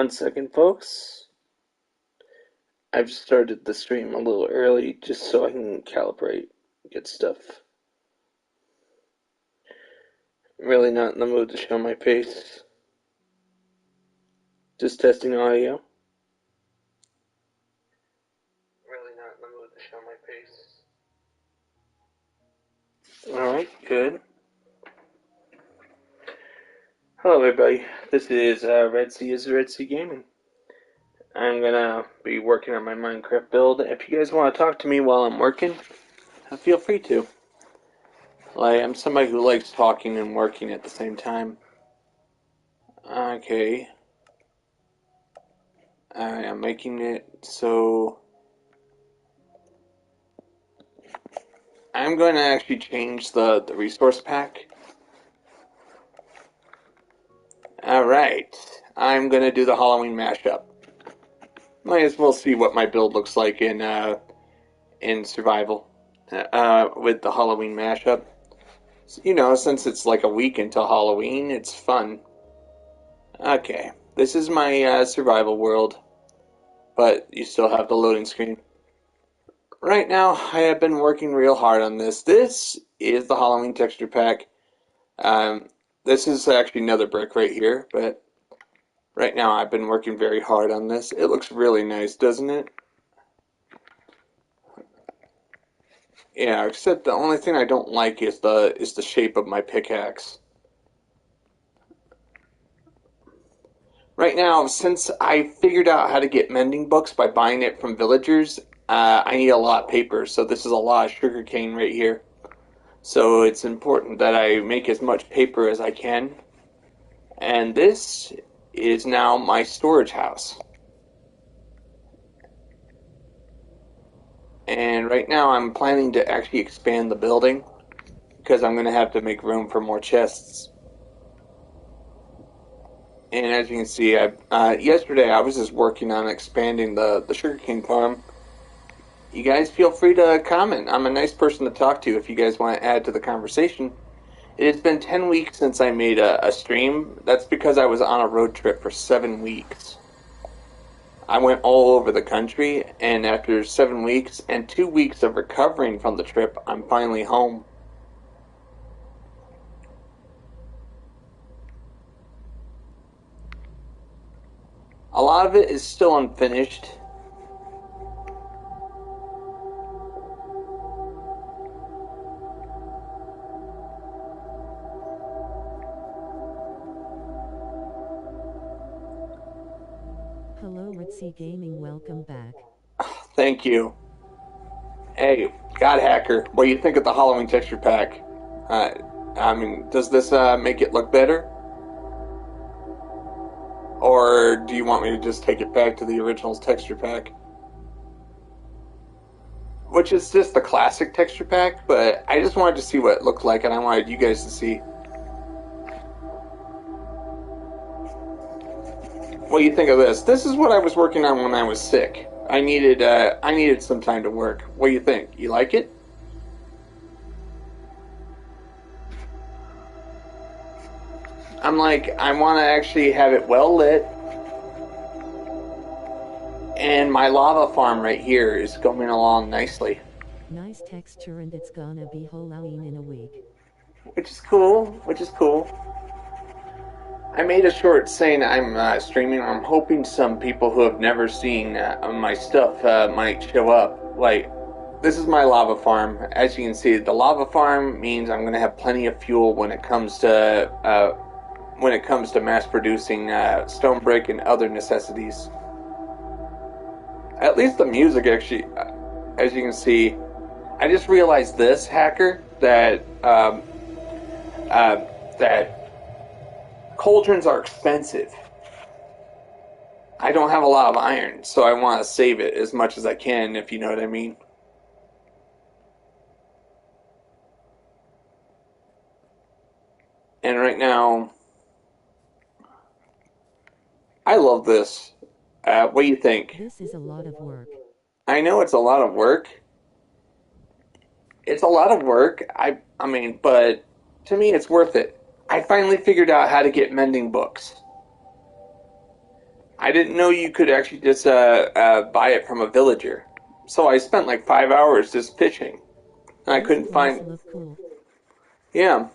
One second, folks. I've started the stream a little early just so I can calibrate, get stuff. I'm really not in the mood to show my face. Just testing audio. Really not in the mood to show my face. Alright, good. Hello everybody, this is Redsea Gaming. I'm gonna be working on my Minecraft build. If you guys want to talk to me while I'm working, feel free to. I'm somebody who likes talking and working at the same time. Okay. I am making it so I'm going to actually change the resource pack. Alright, I'm going to do the Halloween mashup. Might as well see what my build looks like in survival with the Halloween mashup. You know, since it's like a week until Halloween, it's fun. Okay, this is my survival world, but you still have the loading screen. Right now, I have been working real hard on this. This is the Halloween texture pack. This is actually another brick right here, but right now I've been working very hard on this. It looks really nice, doesn't it? Yeah, except the only thing I don't like is the shape of my pickaxe. Right now, since I figured out how to get mending books by buying it from villagers, I need a lot of paper, so this is a lot of sugar cane right here. So it's important that I make as much paper as I can. And this is now my storage house. And right now I'm planning to actually expand the building because I'm going to have to make room for more chests. And as you can see, yesterday I was just working on expanding the sugarcane farm. You guys feel free to comment. I'm a nice person to talk to if you guys want to add to the conversation. It has been 10 weeks since I made a stream. That's because I was on a road trip for 7 weeks. I went all over the country, and after 7 weeks and 2 weeks of recovering from the trip, I'm finally home. A lot of it is still unfinished. Hello Redsea Gaming, welcome back. Thank you. Hey, God Hacker, what do you think of the Halloween texture pack? I mean, does this make it look better? Or do you want me to just take it back to the original texture pack? Which is just the classic texture pack, but I just wanted to see what it looked like, and I wanted you guys to see. What do you think of this? This is what I was working on when I was sick. I needed some time to work. What do you think? You like it? I want to actually have it well lit. And my lava farm right here is going along nicely. Nice texture, and it's gonna be Halloween in a week. Which is cool. I made a short saying I'm streaming. I'm hoping some people who have never seen my stuff might show up. This is my lava farm. As you can see, the lava farm means I'm going to have plenty of fuel when it comes to mass producing stone brick and other necessities. At least the music, actually, as you can see, I just realized this, Hacker, that cauldrons are expensive. I don't have a lot of iron, so I want to save it as much as I can, if you know what I mean. And right now, I love this. What do you think? This is a lot of work. I know it's a lot of work. It's a lot of work. I mean, but to me, it's worth it. I finally figured out how to get mending books. I didn't know you could actually just buy it from a villager. So I spent like 5 hours just fishing, and I This couldn't place find. look cool. Yeah,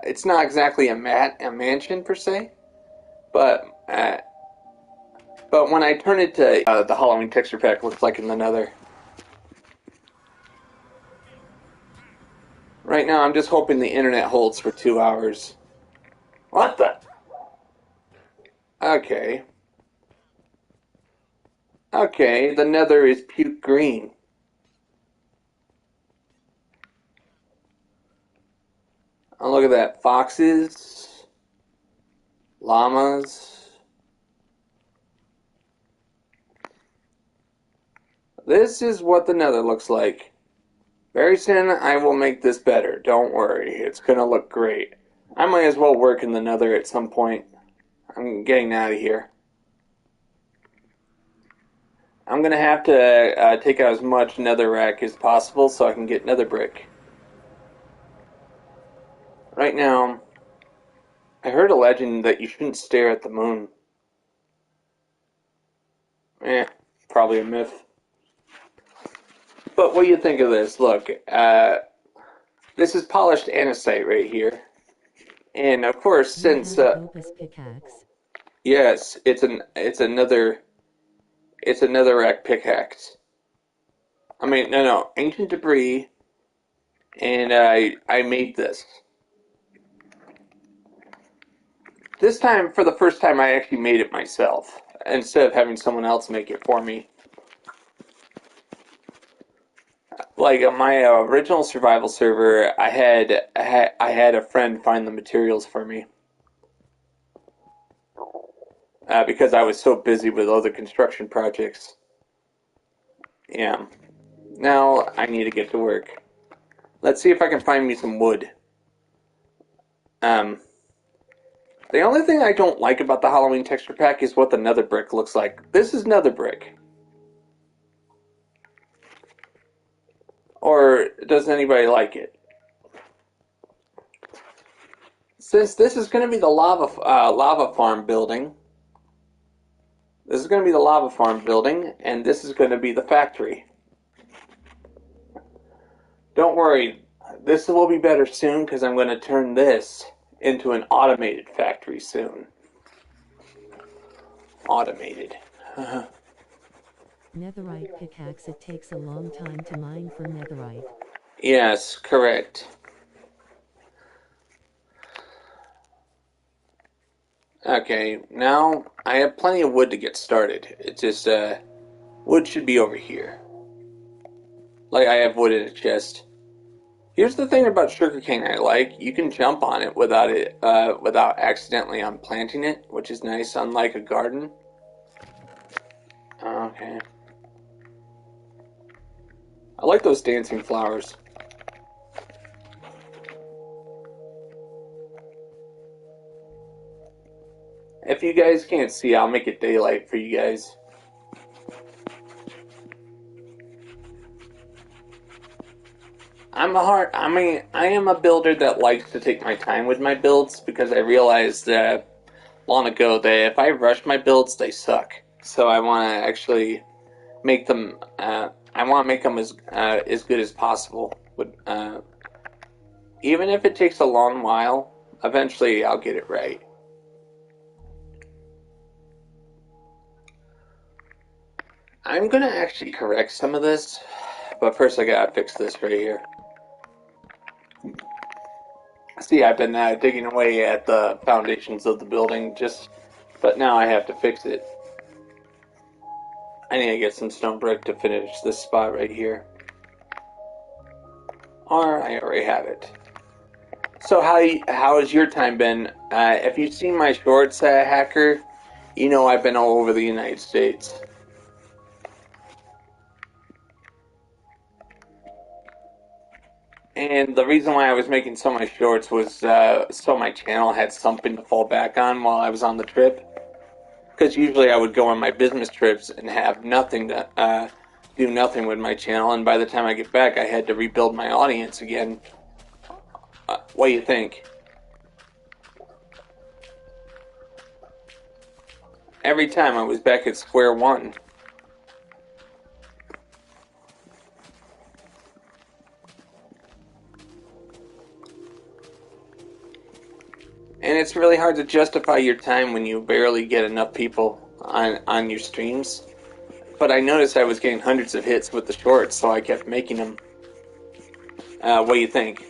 it's not exactly a mansion per se, but but when I turn it to the Halloween texture pack, looks like in the Nether. Right now, I'm just hoping the internet holds for 2 hours. What the? Okay. Okay, the Nether is puke green. Oh, look at that. Foxes, llamas. This is what the Nether looks like. Very soon, I will make this better. Don't worry. It's gonna look great. I might as well work in the Nether at some point. I'm getting out of here. I'm gonna have to take out as much netherrack as possible so I can get nether brick. Right now, I heard a legend that you shouldn't stare at the moon. Eh, probably a myth. But what do you think of this? Look, this is polished andesite right here, and of course, You since have a dopus pickaxe. yes, it's another rack pickaxe. I mean, no, ancient debris, and I made this. This time, for the first time, I actually made it myself instead of having someone else make it for me. Like on my original survival server, I had a friend find the materials for me because I was so busy with other construction projects. Yeah. Now I need to get to work. Let's see if I can find me some wood. Um, the only thing I don't like about the Halloween texture pack is what the nether brick looks like. This is nether brick. Or does anybody like it? Since this is going to be the lava farm building, this is going to be the lava farm building, and this is going to be the factory. Don't worry, this will be better soon because I'm going to turn this into an automated factory soon. Automated. Netherite pickaxe. It takes a long time to mine for netherite. Yes, correct. Okay, now I have plenty of wood to get started. It's just, wood should be over here. Like, I have wood in a chest. Here's the thing about sugarcane I like. You can jump on it without accidentally unplanting it, which is nice, unlike a garden. Okay. I like those dancing flowers. If you guys can't see, I'll make it daylight for you guys. I am a builder that likes to take my time with my builds because I realized that long ago that if I rush my builds, they suck. So I want to actually make them. I want to make them as good as possible. Even if it takes a long while, eventually I'll get it right. I'm gonna actually correct some of this, but first I gotta fix this right here. See, I've been digging away at the foundations of the building, but now I have to fix it. I need to get some stone brick to finish this spot right here. Or I already have it. So how has your time been? If you've seen my shorts, hacker, you know I've been all over the United States. And the reason why I was making so many shorts was so my channel had something to fall back on while I was on the trip. Because usually I would go on my business trips and have nothing to do nothing with my channel, and by the time I get back, I had to rebuild my audience again. What do you think? Every time I was back at square one. And it's really hard to justify your time when you barely get enough people on your streams. But I noticed I was getting hundreds of hits with the shorts, so I kept making them. What do you think?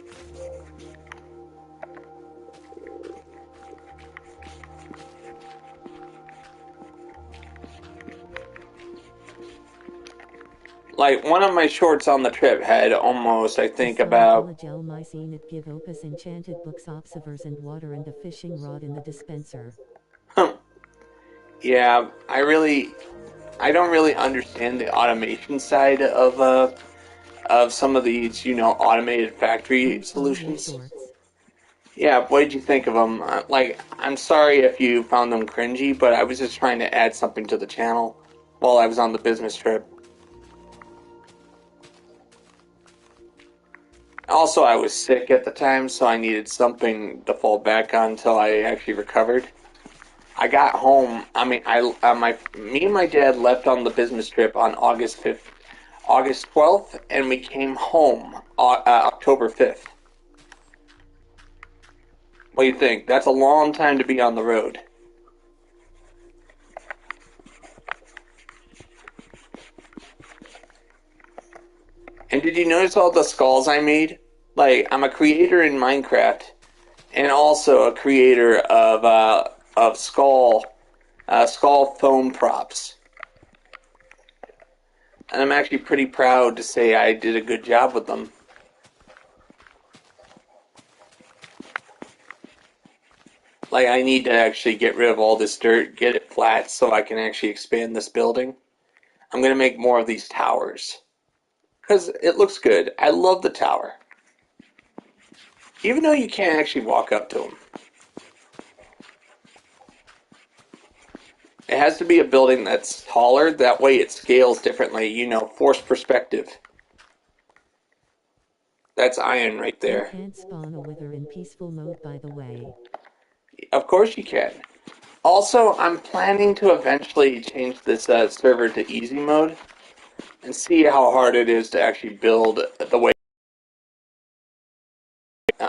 Like, one of my shorts on the trip had almost, I think, about... It give opus enchanted books observers and water and a fishing rod in the dispenser. Yeah, I don't really understand the automation side of some of these, automated factory solutions. Yeah, what did you think of them? Like, I'm sorry if you found them cringy, but I was just trying to add something to the channel while I was on the business trip. Also, I was sick at the time, so I needed something to fall back on until I actually recovered. I got home. I mean, me and my dad left on the business trip on August 12th, and we came home October 5th. What do you think? That's a long time to be on the road. And did you notice all the skulls I made? Like, I'm a creator in Minecraft, and also a creator of skull foam props. And I'm actually pretty proud to say I did a good job with them. Like, I need to actually get rid of all this dirt, get it flat, so I can actually expand this building. I'm going to make more of these towers. Because it looks good. I love the tower. Even though you can't actually walk up to them. It has to be a building that's taller, that way it scales differently, forced perspective. That's iron right there. You can't spawn a wither in peaceful mode, by the way. Of course you can. Also, I'm planning to eventually change this server to easy mode and see how hard it is to actually build the way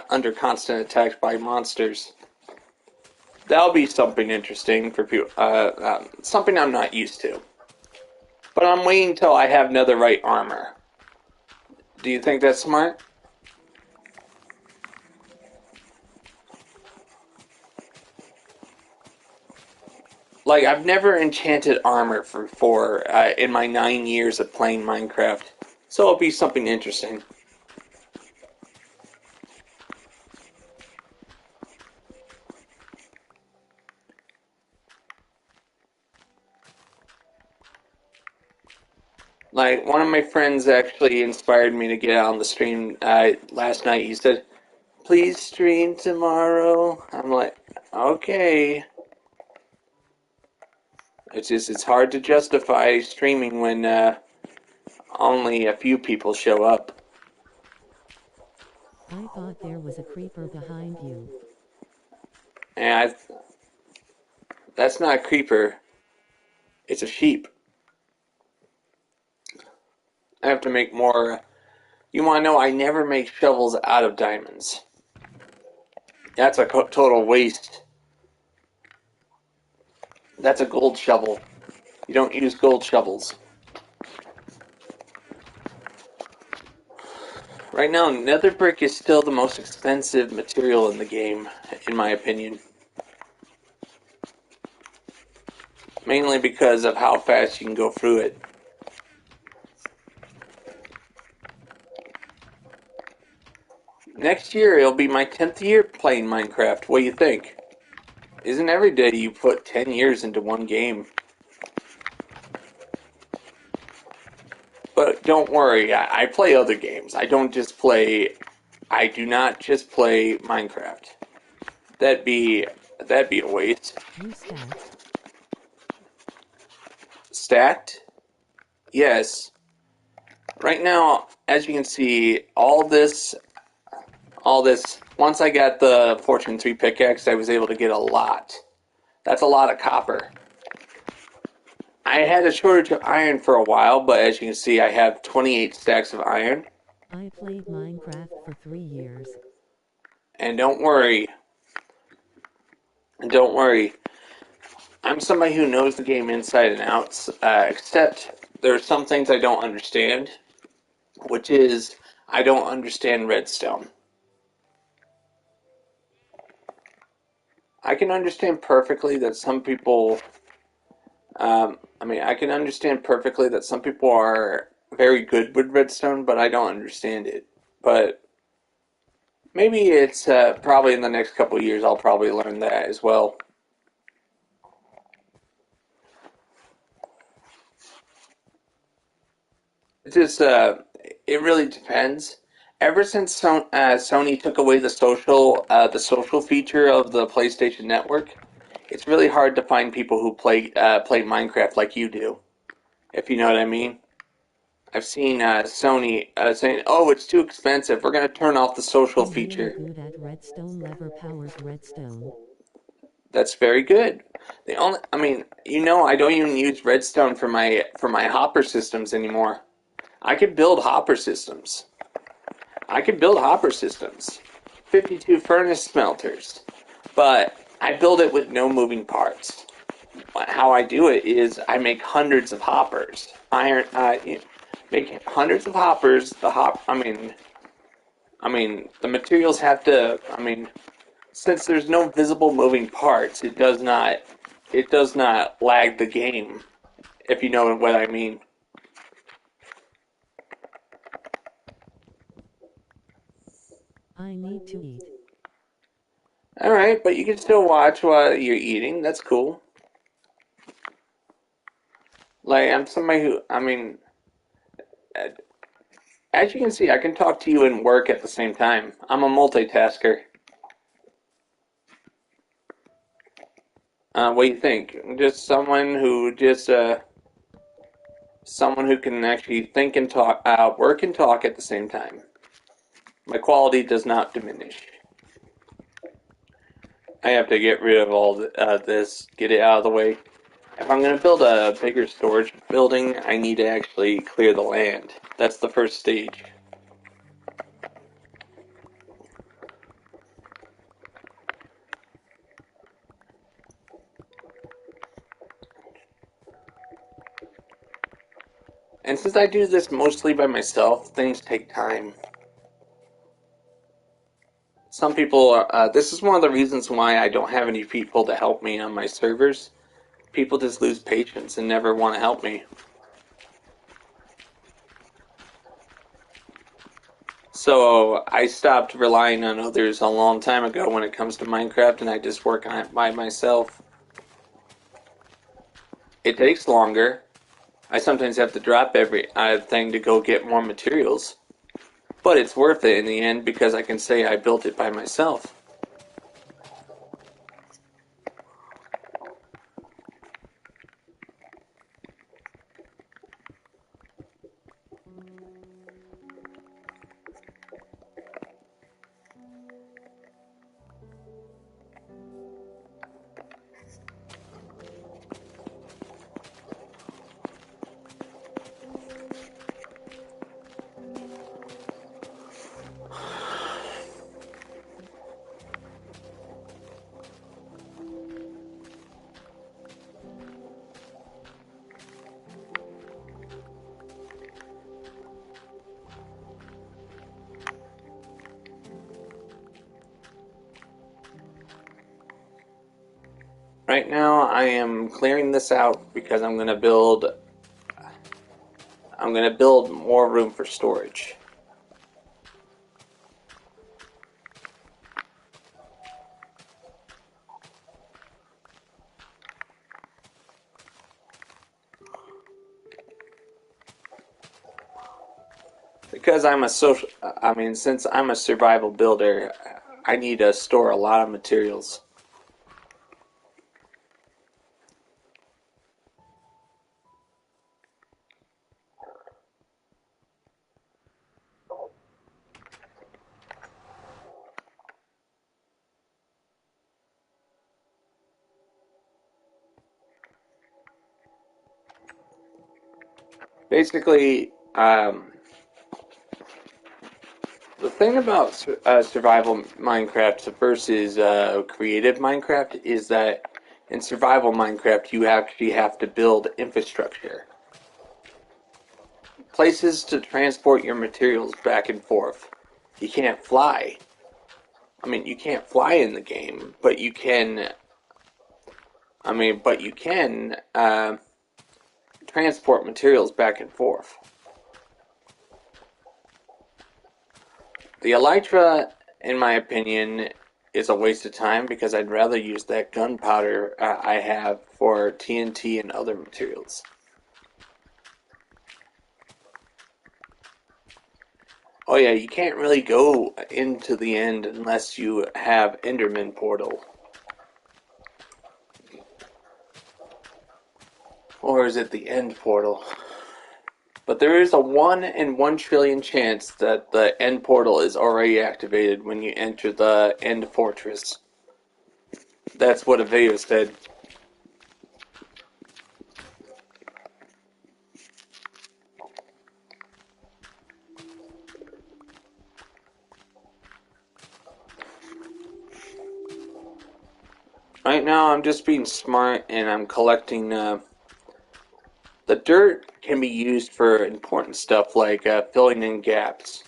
under constant attack by monsters. That'll be something interesting for people, something I'm not used to. But I'm waiting until I have netherite armor. Do you think that's smart? Like, I've never enchanted armor before in my 9 years of playing Minecraft, so it'll be something interesting. Like, one of my friends actually inspired me to get out on the stream last night. He said, please stream tomorrow. I'm like, okay. It's hard to justify streaming when only a few people show up. I thought there was a creeper behind you. And that's not a creeper. It's a sheep. I have to make more. You want to know, I never make shovels out of diamonds. That's a total waste. That's a gold shovel. You don't use gold shovels. Right now, nether brick is still the most expensive material in the game, in my opinion. Mainly because of how fast you can go through it. Next year, it'll be my 10th year playing Minecraft. What do you think? Isn't every day you put 10 years into one game? But don't worry, I play other games. I do not just play Minecraft. That'd be a waste. You stacked? Stacked? Yes. Right now, as you can see, all this once I got the Fortune 3 pickaxe, I was able to get a lot. That's a lot of copper. I had a shortage of iron for a while, but as you can see, I have 28 stacks of iron. I played Minecraft for 3 years. And don't worry, I'm somebody who knows the game inside and out, except there are some things I don't understand, which is I don't understand redstone. I can understand perfectly that some people, I can understand perfectly that some people are very good with redstone, but I don't understand it. But maybe it's probably in the next couple of years I'll probably learn that as well. It just it really depends. Ever since Sony took away the social feature of the PlayStation Network, it's really hard to find people who play Minecraft like you do, if you know what I mean. I've seen Sony saying, "Oh, it's too expensive. We're going to turn off the social I'm really feature." good at redstone. Lever powers redstone. That's very good. I don't even use redstone for my hopper systems anymore. I can build hopper systems. I can build hopper systems. 52 furnace smelters. But I build it with no moving parts. How I do it is I make hundreds of hoppers. Make hundreds of hoppers. The materials have to. Since there's no visible moving parts, it does not lag the game. If you know what I mean. I need to eat. All right, but you can still watch while you're eating. That's cool. Like I'm somebody who, as you can see, I can talk to you and work at the same time. I'm a multitasker. What do you think? Just someone who can actually think and talk, work and talk at the same time. My quality does not diminish. I have to get rid of all this, get it out of the way. If I'm going to build a bigger storage building, I need to actually clear the land. That's the first stage. And since I do this mostly by myself, things take time. Some people this is one of the reasons why I don't have any people to help me on my servers. People just lose patience and never want to help me. So I stopped relying on others a long time ago when it comes to Minecraft, and I just work on it by myself. It takes longer. I sometimes have to drop every thing to go get more materials, but it's worth it in the end because I can say I built it by myself. Right now, I am clearing this out because I'm going to build more room for storage. Because since I'm a survival builder, I need to store a lot of materials. Basically, the thing about survival Minecraft versus creative Minecraft is that in survival Minecraft, you actually have to build infrastructure, places to transport your materials back and forth. You can't fly. I mean, you can't fly in the game, but you can. But you can transport materials back and forth. The elytra, in my opinion, is a waste of time because I'd rather use that gunpowder I have for TNT and other materials. Oh yeah, you can't really go into the end unless you have Enderman portal. Or is it the end portal? But there is a 1 in 1 trillion chance that the end portal is already activated when you enter the end fortress. That's what a video said. Right now I'm just being smart and I'm collecting the dirt can be used for important stuff like filling in gaps.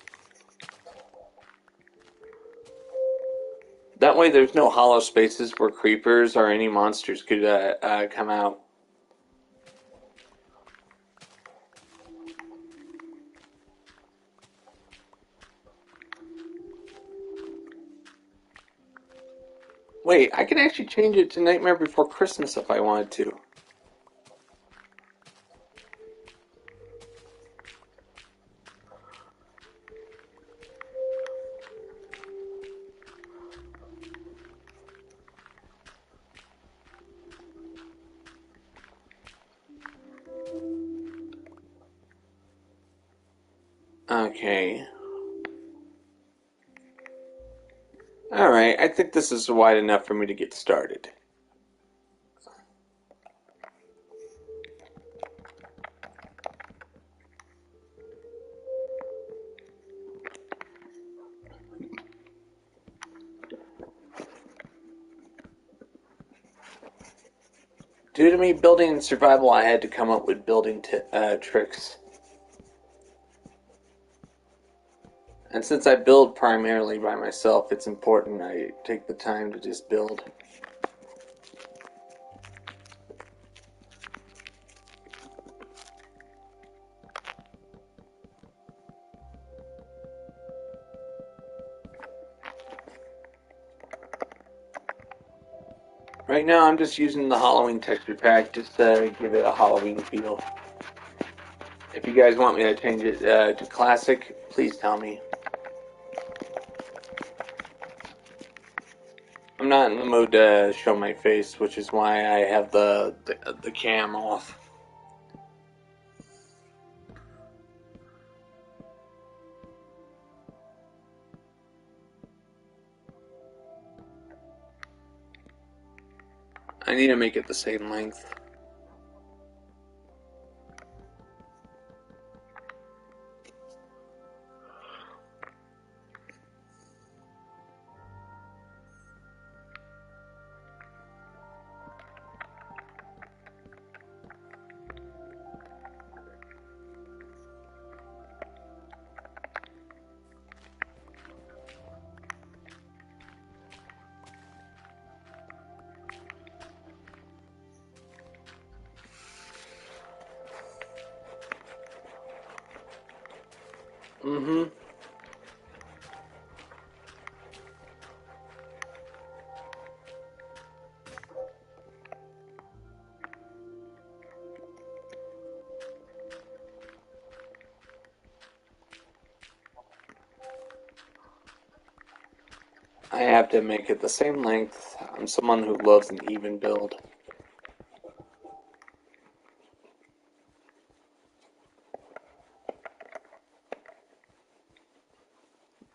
That way there's no hollow spaces where creepers or any monsters could come out. Wait, I can actually change it to Nightmare Before Christmas if I wanted to. Okay. Alright, I think this is wide enough for me to get started. Due to me building in survival, I had to come up with building tricks. And since I build primarily by myself, it's important I take the time to just build. Right now, I'm just using the Halloween texture pack just to give it a Halloween feel. If you guys want me to change it to classic, please tell me. I'm not in the mood to show my face, which is why I have the cam off. I need to make it the same length. Mm-hmm. I have to make it the same length. I'm someone who loves an even build.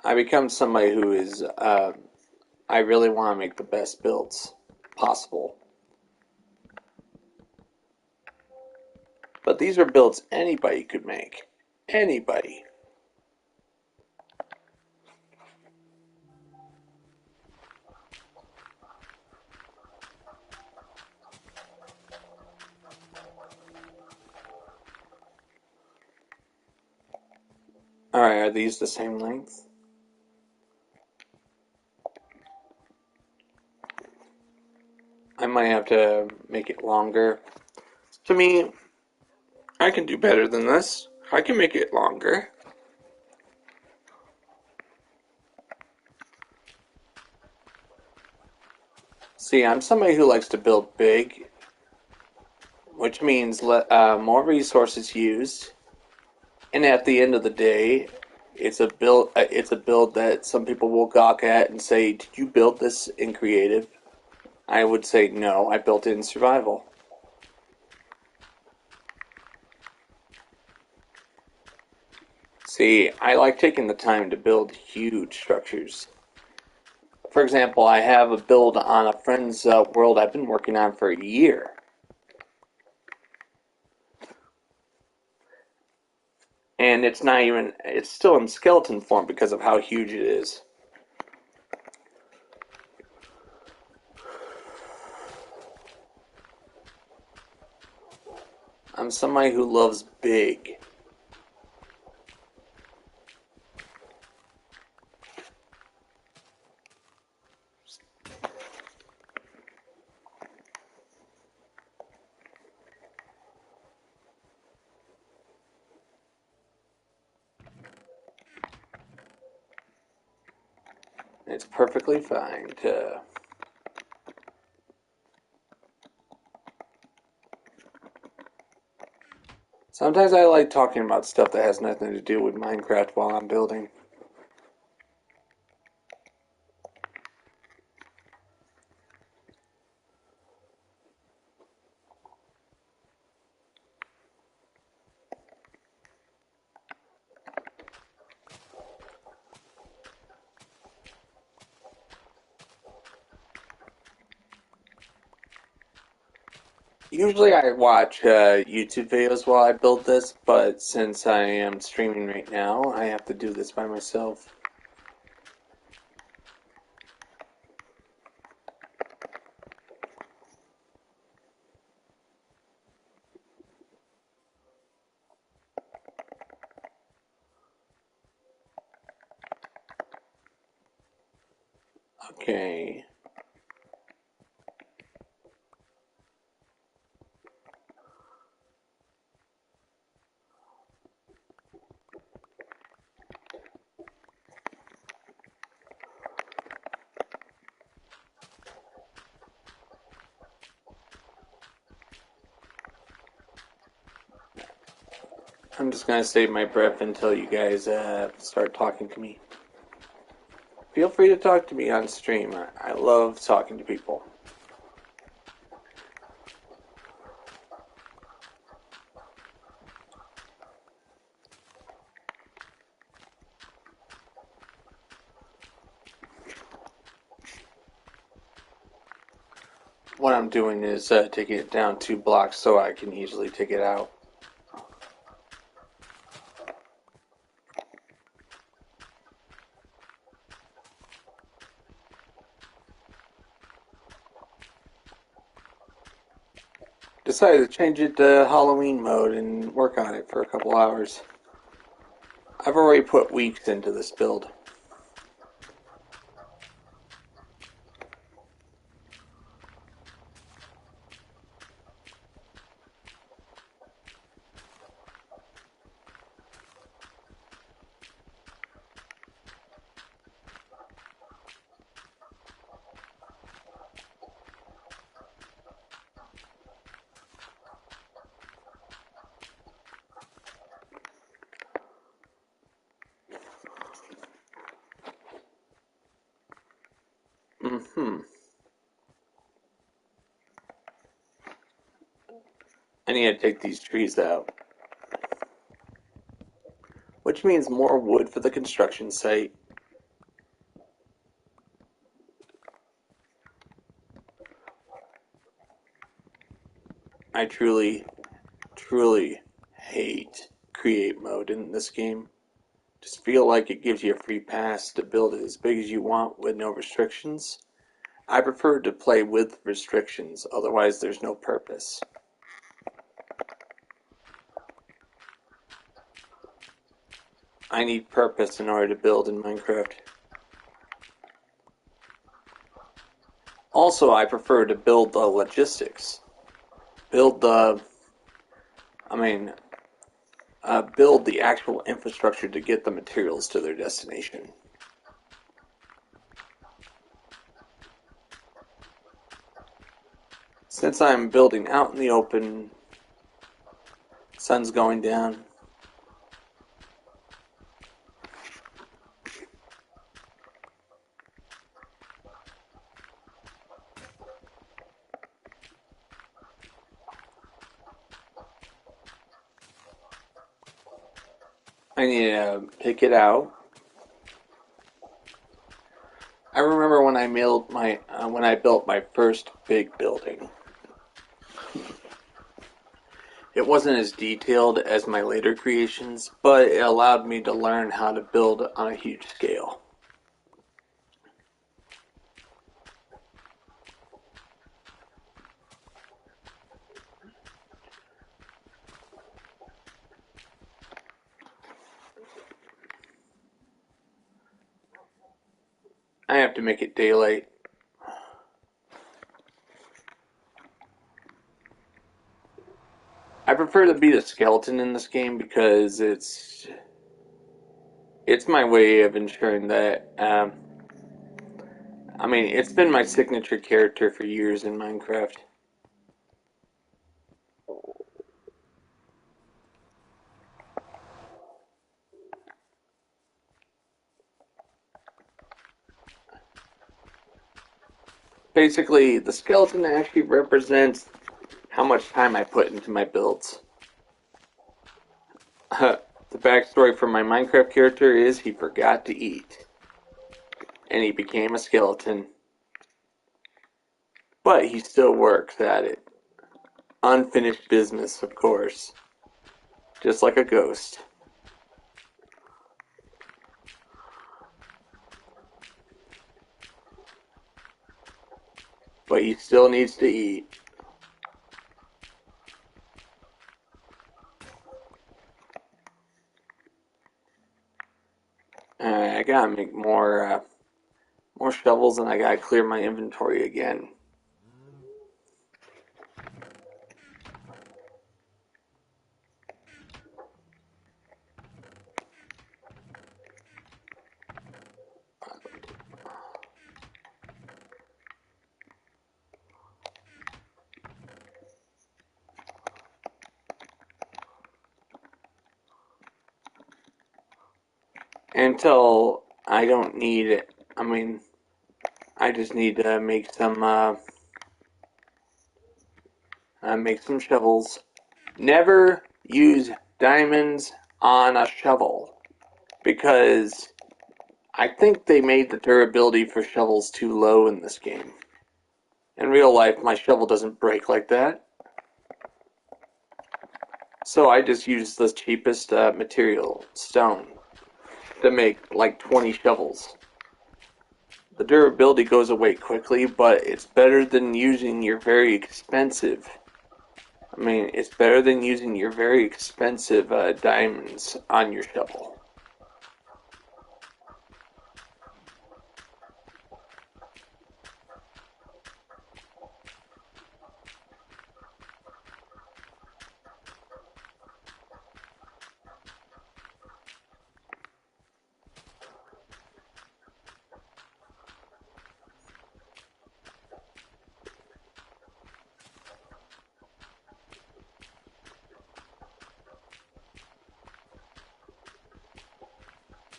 I become somebody who is, I really want to make the best builds possible. But But these are builds anybody could make. Anybody. Alright, are these the same length? I might have to make it longer. To me, I can do better than this. I can make it longer. See, I'm somebody who likes to build big, which means more resources used. And at the end of the day, it's a build. It's a build that some people will gawk at and say, "Did you build this in creative?" I would say, "No, I built it in survival." See, I like taking the time to build huge structures. For example, I have a build on a friend's world I've been working on for a year. And it's not even, it's still in skeleton form because of how huge it is. I'm somebody who loves big. It's perfectly fine to. Sometimes I like talking about stuff that has nothing to do with Minecraft while I'm building. Usually I watch YouTube videos while I build this, but since I am streaming right now, I have to do this by myself. Okay. I'm just gonna save my breath until you guys start talking to me. Feel free to talk to me on stream. I love talking to people. What I'm doing is taking it down 2 blocks so I can easily take it out. Decided to change it to Halloween mode and work on it for a couple hours. I've already put weeks into this build. Mm-hmm. I need to take these trees out, which means more wood for the construction site. I truly, truly hate create mode in this game. Just feel like it gives you a free pass to build it as big as you want with no restrictions. I prefer to play with restrictions, otherwise there's no purpose. I need purpose in order to build in Minecraft. Also, I prefer to build the logistics. Build the, I mean, build the actual infrastructure to get the materials to their destination. Since I'm building out in the open, sun's going down. I need to pick it out. I remember when I built my first big building. It wasn't as detailed as my later creations, but it allowed me to learn how to build on a huge scale. I have to make it daylight. I prefer to be the skeleton in this game because it's my way of ensuring that it's been my signature character for years in Minecraft. Basically, the skeleton actually represents how much time I put into my builds. The backstory for my Minecraft character is he forgot to eat, and he became a skeleton. But he still works at it. Unfinished business, of course. Just like a ghost. But he still needs to eat. I gotta make more shovels, and I gotta clear my inventory again. Until I don't need it. I just need to make some shovels. Never use diamonds on a shovel because I think they made the durability for shovels too low in this game. In real life, my shovel doesn't break like that. So I just use the cheapest material, stone, to make like 20 shovels. The durability goes away quickly, but it's better than using your very expensive. It's better than using your very expensive diamonds on your shovel.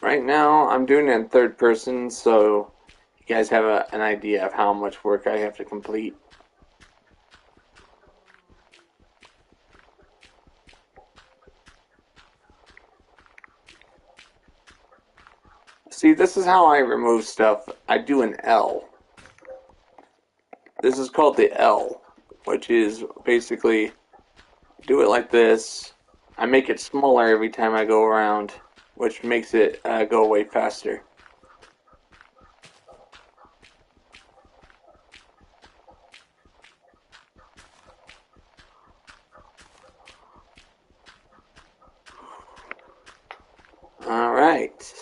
Right now, I'm doing it in third person, so you guys have an idea of how much work I have to complete. See, this is how I remove stuff. I do an L. This is called the L, which is basically do it like this, I make it smaller every time I go around, which makes it go away faster. All right.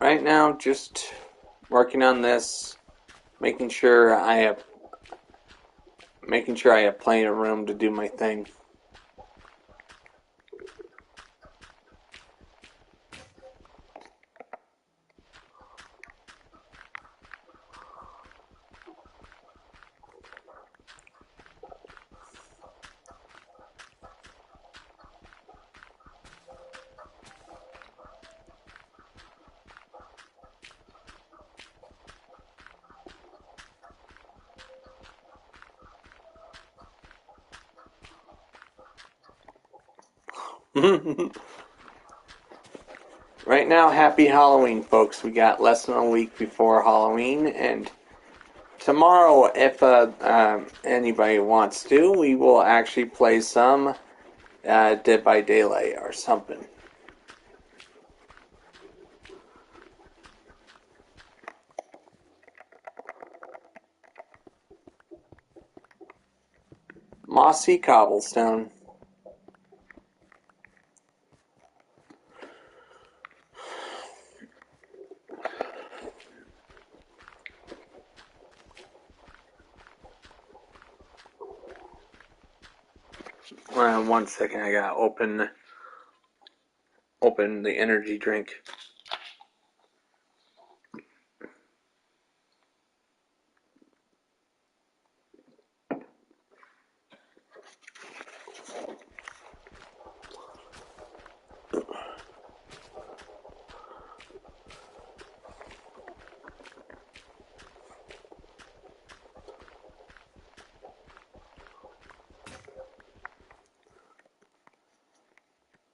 Right now, just working on this, making sure I have plenty of room to do my thing. Right now, happy Halloween, folks. We got less than a week before Halloween, and tomorrow, if anybody wants to, we will actually play some Dead by Daylight or something. Mossy cobblestone. One second, I gotta open the energy drink.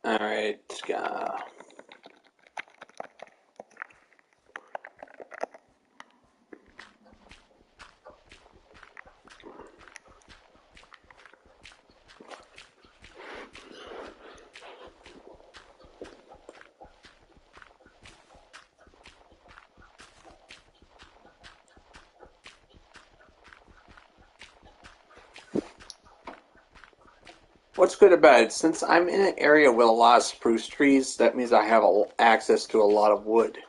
Alright, what's good about it, since I'm in an area with a lot of spruce trees, that means I have access to a lot of wood.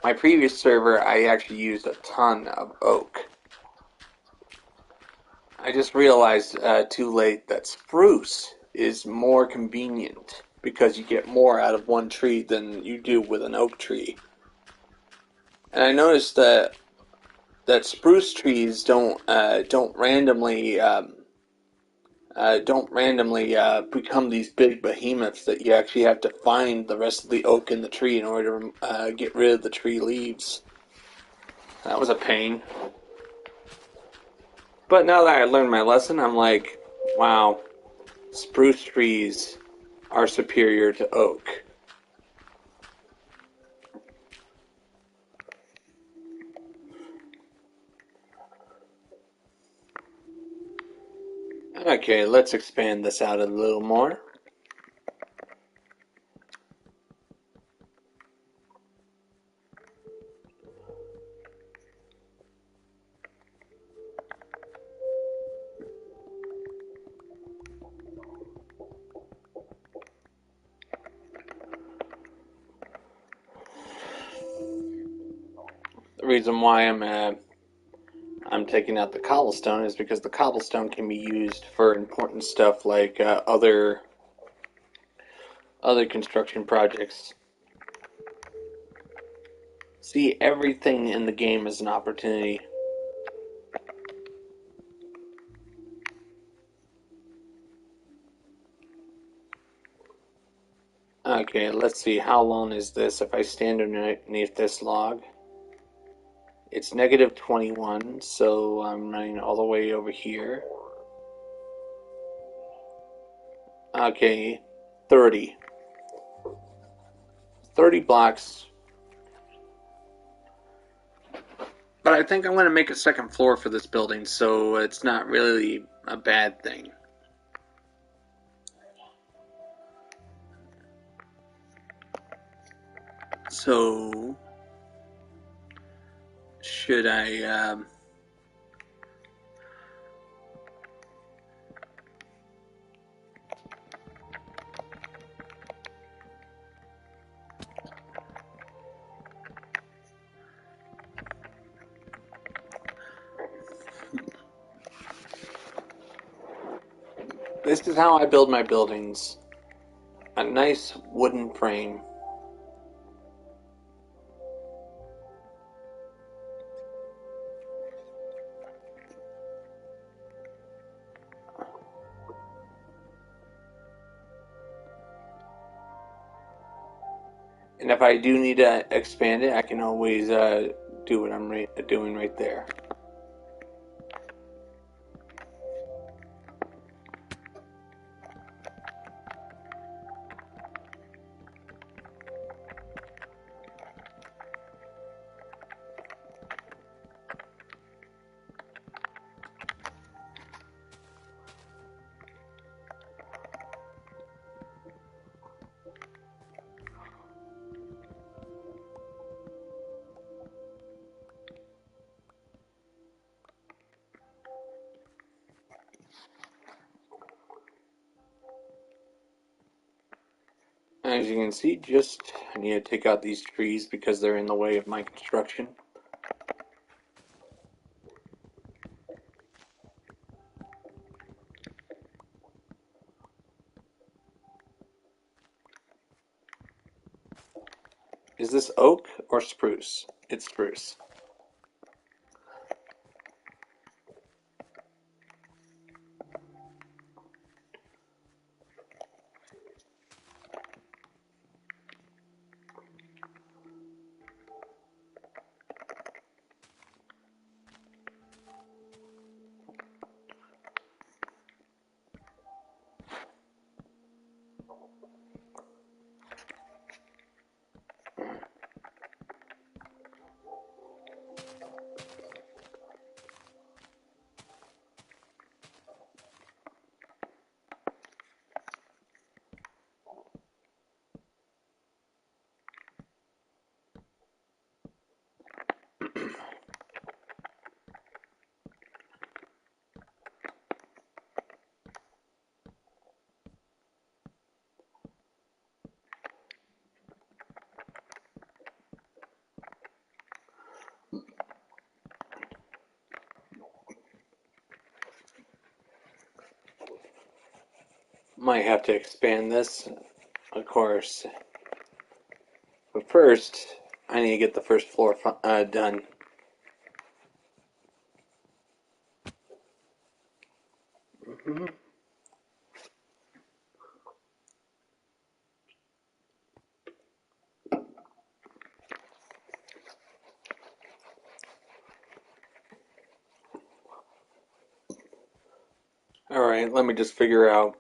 My previous server, I actually used a ton of oak. I just realized too late that spruce is more convenient because you get more out of one tree than you do with an oak tree. And I noticed that spruce trees don't randomly become these big behemoths that you actually have to find the rest of the oak in the tree in order to get rid of the tree leaves. That was a pain. But now that I learned my lesson, I'm like, wow, spruce trees are superior to oak. Okay, let's expand this out a little more. The reason why I'm taking out the cobblestone is because the cobblestone can be used for important stuff like other construction projects. See everything in the game as an opportunity. Okay, let's see. How long is this? If I stand underneath this log, it's negative 21, so I'm running all the way over here. Okay, 30. 30 blocks. But I think I'm going to make a second floor for this building, so it's not really a bad thing. So, should I... This is how I build my buildings. A nice wooden frame. And if I do need to expand it, I can always do what I'm doing right there. As you can see, I need to take out these trees because they're in the way of my construction. Is this oak or spruce? It's spruce. Might have to expand this, of course. But first, I need to get the first floor done. Mhm. Alright, let me just figure out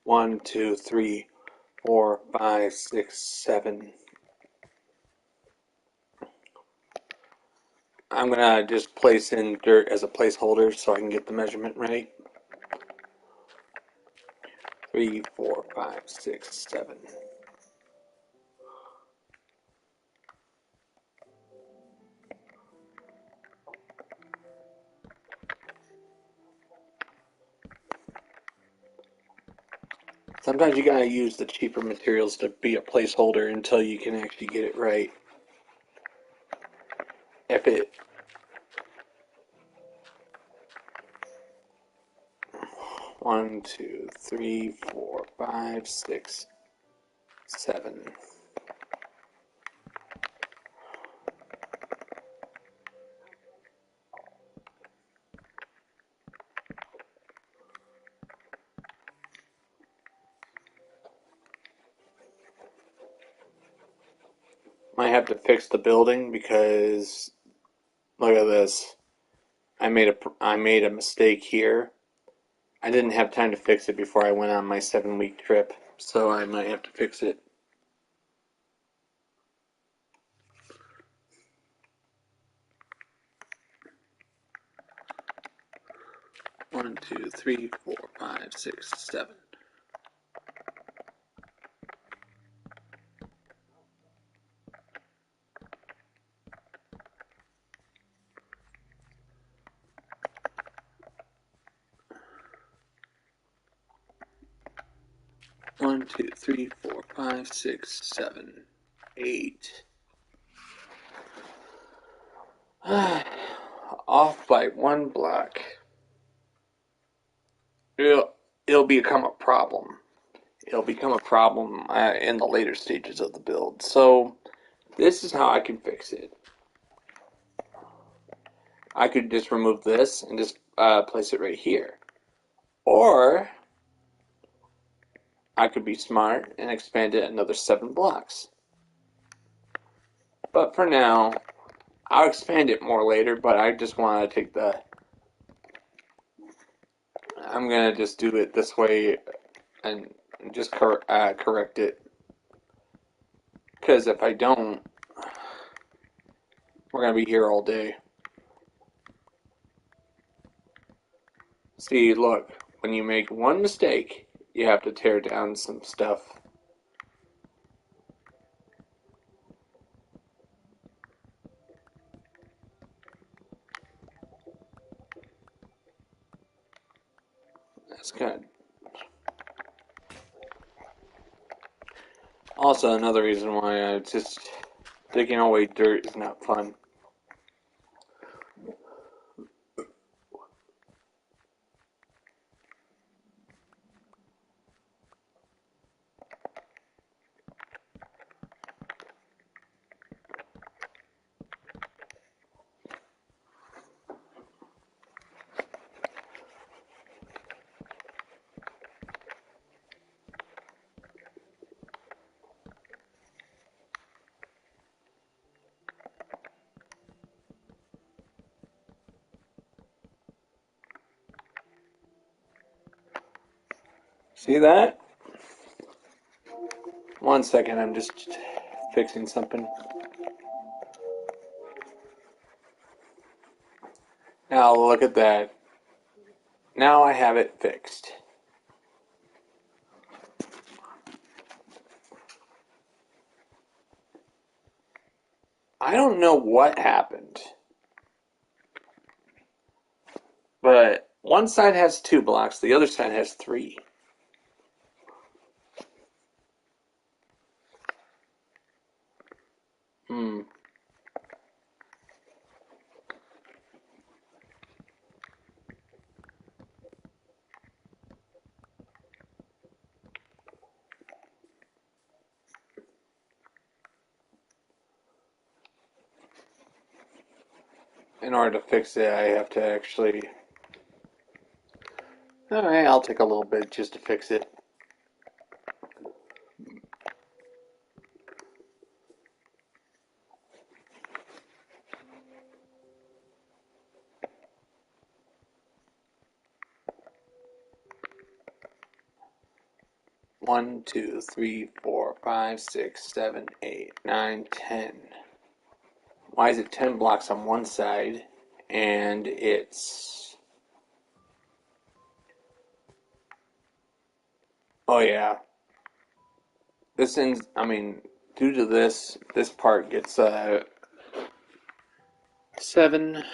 1, 2, 3, 4, 5, 6, 7. I'm gonna just place in dirt as a placeholder so I can get the measurement right. 3, 4, 5, 6, 7. Sometimes you gotta use the cheaper materials to be a placeholder until you can actually get it right. If it 1, 2, 3, 4, 5, 6, 7. might have to fix the building because look at this. I made a mistake here. I didn't have time to fix it before I went on my 7-week trip, so I might have to fix it. One, two, three, 4, 5, 6, 7. One, two, three, 4, 5, 6, 7, 8. Off by 1 block. It'll become a problem. It'll become a problem in the later stages of the build. So this is how I can fix it. I could just remove this and just place it right here. Or I could be smart and expand it another 7 blocks. But for now, I'll expand it more later, but I just want to take the... I'm going to just do it this way and just correct it. Because if I don't, we're going to be here all day. See, look, when you make one mistake, you have to tear down some stuff. That's good. Also, another reason why I just digging away dirt is not fun. See that? 1 second, I'm just fixing something. Now look at that. Now I have it fixed. I don't know what happened, but one side has 2 blocks, the other side has 3. Hmm. In order to fix it, I have to actually... Alright, I'll take a little bit just to fix it. One, two, three, 4, 5, 6, 7, 8, 9, 10. Why is it 10 blocks on one side and it's... Oh yeah. This ends, due to this part gets 7.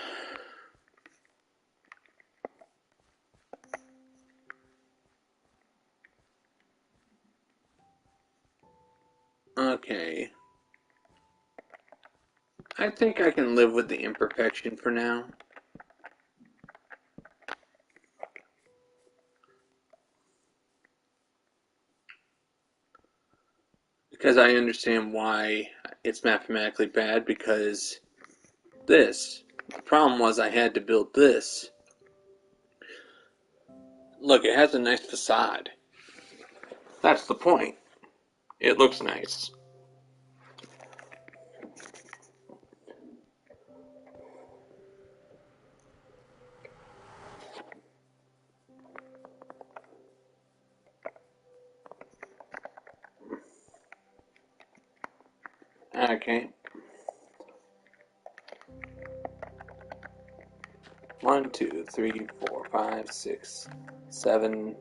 Okay. I think I can live with the imperfection for now. Because I understand why it's mathematically bad, because this. The problem was I had to build this. Look, it has a nice facade. That's the point. It looks nice. Okay. 1, 2, 3, 4, 5, 6, 7.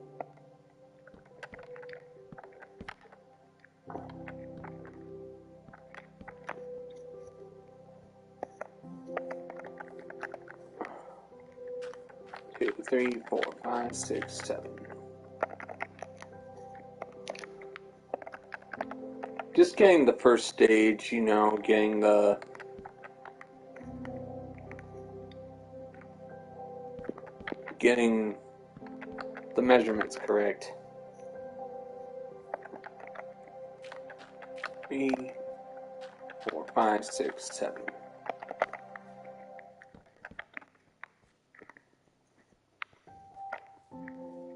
2, 3, 4, 5, 6, 7. Just getting the first stage, you know, getting the measurements correct. 3, 4, 5, 6, 7.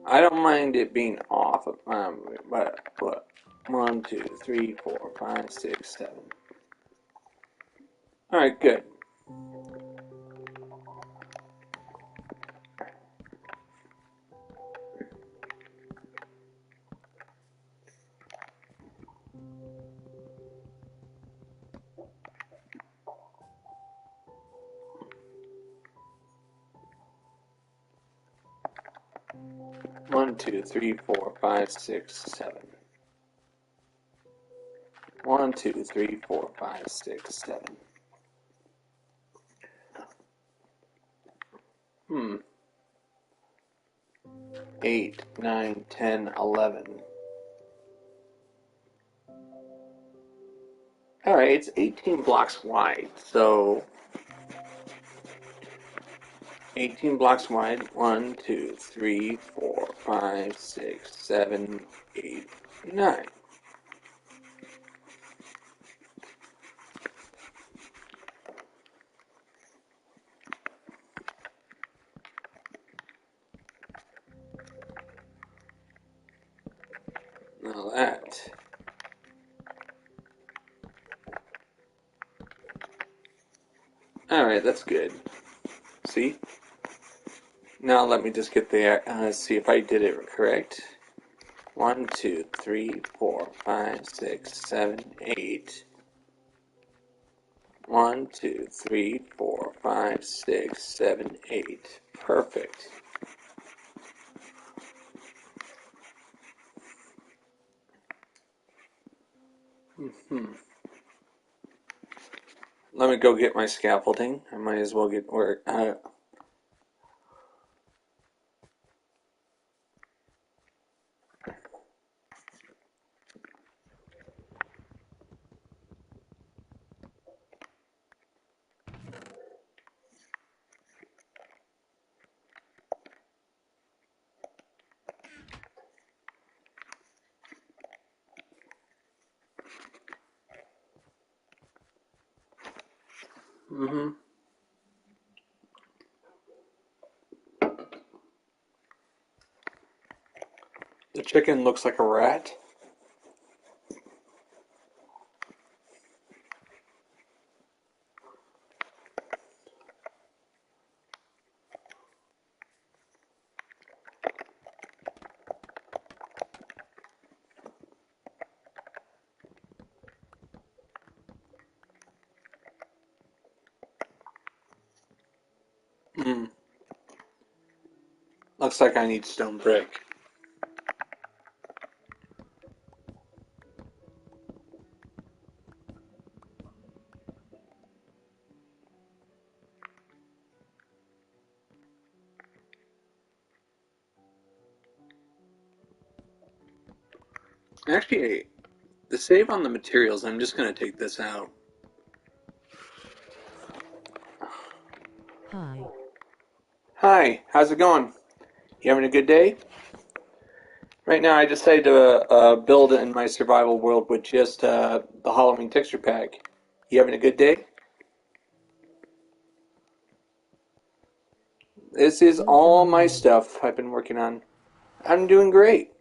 I don't mind it being off of but 1, 2, 3, 4, 5, 6, 7. Alright, good. One, 2, 3, 4, 5, 6, 7. 1, 2, 3, 4, 5, 6, 7. 8, 9, 10, 11. Alright, it's 18 blocks wide, so 18 blocks wide. 1, 2, 3, 4, 5, 6, 7, 8, 9. Now that. Alright, that's good. See? Now let me just get the, see if I did it correct. 1, 2, 3, 4, 5, 6, 7, 8. 1, 2, 3, 4, 5, 6, 7, 8. Perfect. Let me go get my scaffolding. I might as well get work. The chicken looks like a rat. Looks like I need stone brick. Actually, the save on the materials, I'm just going to take this out. Hi. Hi, how's it going? You having a good day? Right now, I decided to build in my survival world with just the Halloween texture pack. You having a good day? This is How's all my Halloween? stuff I've been working on. I'm doing great.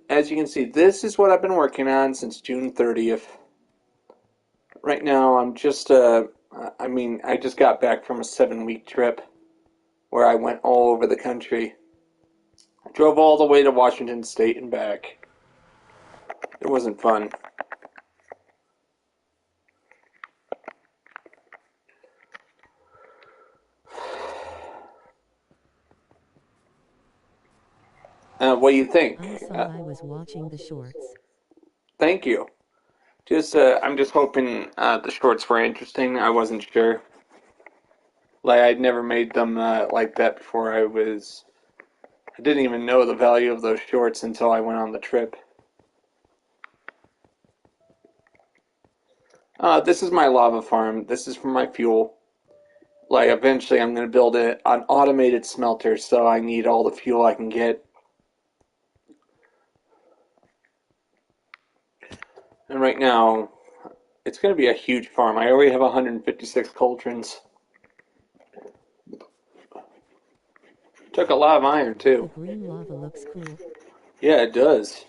As you can see, this is what I've been working on since June 30th. Right now, I'm just, I just got back from a 7-week trip where I went all over the country. I drove all the way to Washington State and back. It wasn't fun. What do you think? I saw I was watching the shorts. Thank you. I'm just hoping the shorts were interesting. I wasn't sure. Like I'd never made them like that before. I didn't even know the value of those shorts until I went on the trip. This is my lava farm. This is for my fuel. Like eventually I'm going to build an automated smelter, so I need all the fuel I can get. And right now, it's going to be a huge farm. I already have 156 cauldrons. Took a lot of iron The too. green lava looks cool. Yeah, it does.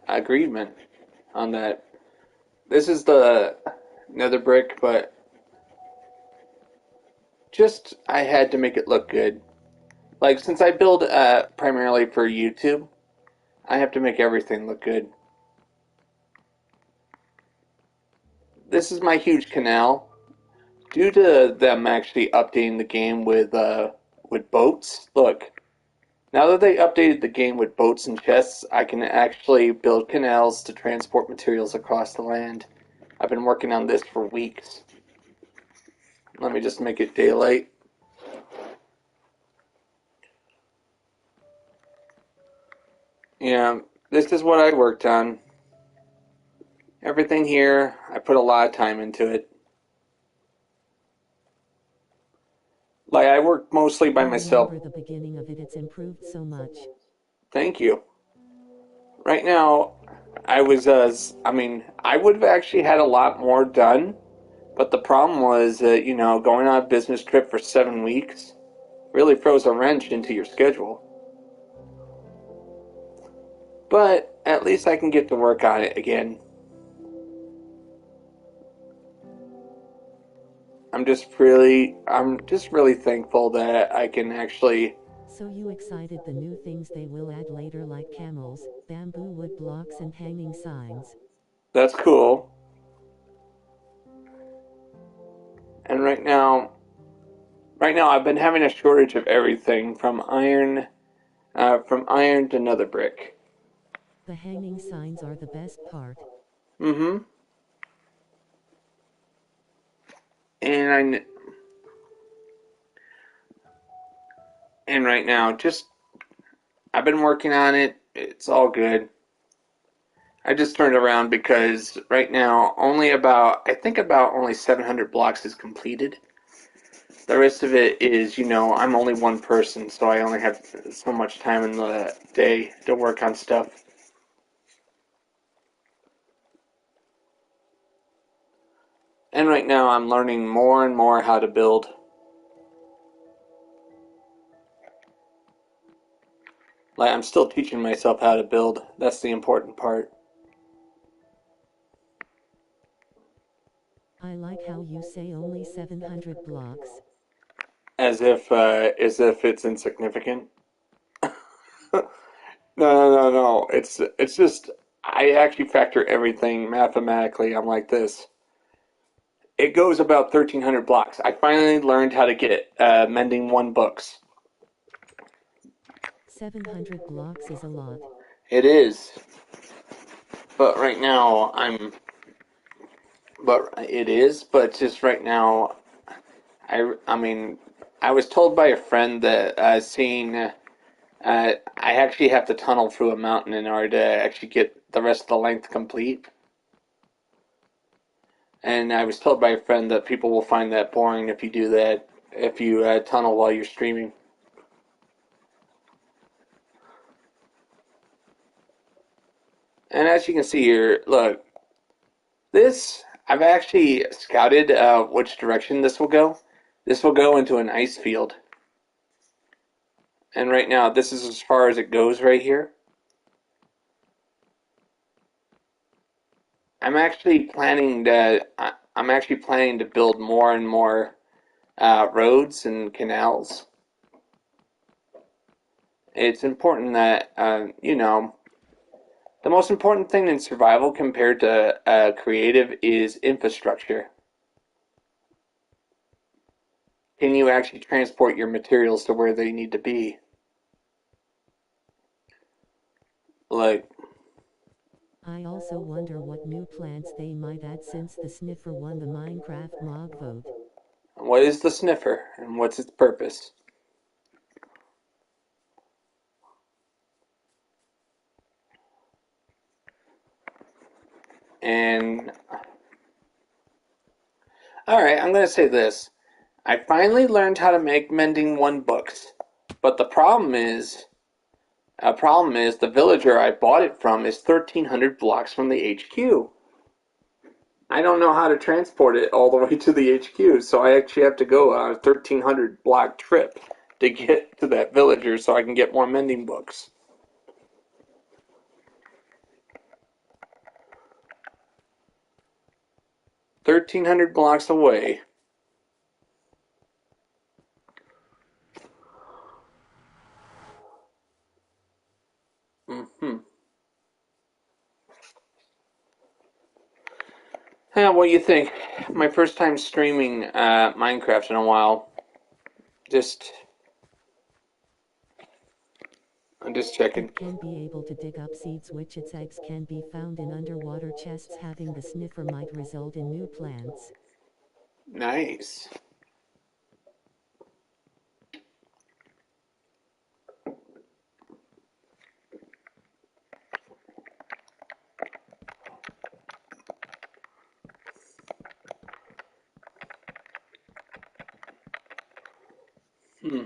Agreement on that. This is the nether brick, but just I had to make it look good. Like since I build primarily for YouTube, I have to make everything look good. This is my huge canal. Due to them actually updating the game with boats, look, now that they updated the game with boats and chests, I can actually build canals to transport materials across the land. I've been working on this for weeks. Let me just make it daylight. Yeah, this is what I worked on. Everything here, I put a lot of time into it. Like, I work mostly by I myself. remember the beginning of it, it's improved so much. Thank you. Right now, I would have actually had a lot more done, but the problem was that, going on a business trip for 7 weeks really throws a wrench into your schedule. But at least I can get to work on it again. I'm just really thankful that I can actually. So you excited the new things they will add later like camels, bamboo wood blocks and hanging signs. That's cool. And right now I've been having a shortage of everything from iron to nether brick. The hanging signs are the best part. Mm-hmm. And I and right now, just I've been working on it. It's all good. I just turned around because right now I think about only 700 blocks is completed. The rest of it is, I'm only one person, so I only have so much time in the day to work on stuff. And right now I'm learning more and more how to build. Like I'm still teaching myself how to build. That's the important part. I like how you say only 700 blocks. As if it's insignificant. No, no, no, no. It's just I actually factor everything mathematically. I'm like this. It goes about 1,300 blocks. I finally learned how to get mending one books. 700 blocks is a lot. It is, but right now I'm. But it is, but just right now, I mean, I was told by a friend that seeing I actually have to tunnel through a mountain in order to actually get the rest of the length complete. And I was told by a friend that people will find that boring if you do that, if you tunnel while you're streaming. And as you can see here, look, I've actually scouted which direction this will go. This will go into an ice field. And right now, this is as far as it goes right here. I'm actually planning to build more and more roads and canals. It's important that the most important thing in survival compared to creative is infrastructure. Can you actually transport your materials to where they need to be? Like, I also wonder what new plants they might add since the sniffer won the Minecraft mob vote. what is the sniffer and what's its purpose? And all right, I'm going to say this. I finally learned how to make mending one books, but the problem is the villager I bought it from is 1,300 blocks from the HQ. I don't know how to transport it all the way to the HQ, so I actually have to go on a 1,300 block trip to get to that villager so I can get more mending books. 1,300 blocks away. Mm-hmm. Yeah, what do you think? My first time streaming Minecraft in a while. Just, I'm just checking. It can be able to dig up seeds which its eggs can be found in underwater chests. Having the sniffer might result in new plants. Nice. Hmm.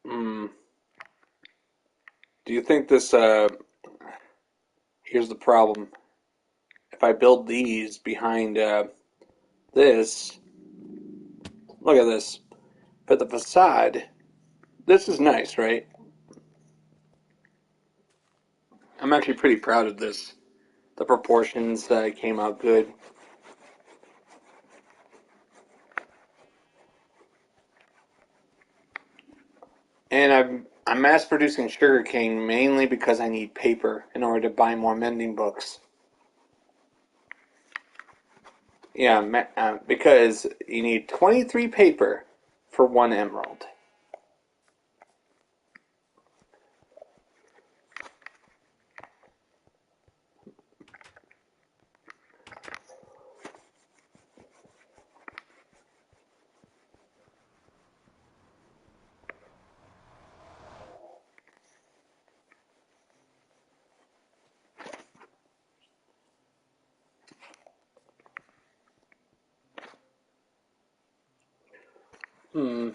Hmm. Do you think this? Here's the problem. If I build these behind this, look at this. But the facade, this is nice, right? I'm actually pretty proud of this. The proportions came out good. And I'm mass producing sugarcane mainly because I need paper in order to buy more mending books. Yeah, because you need 23 paper for one emerald. Hmm.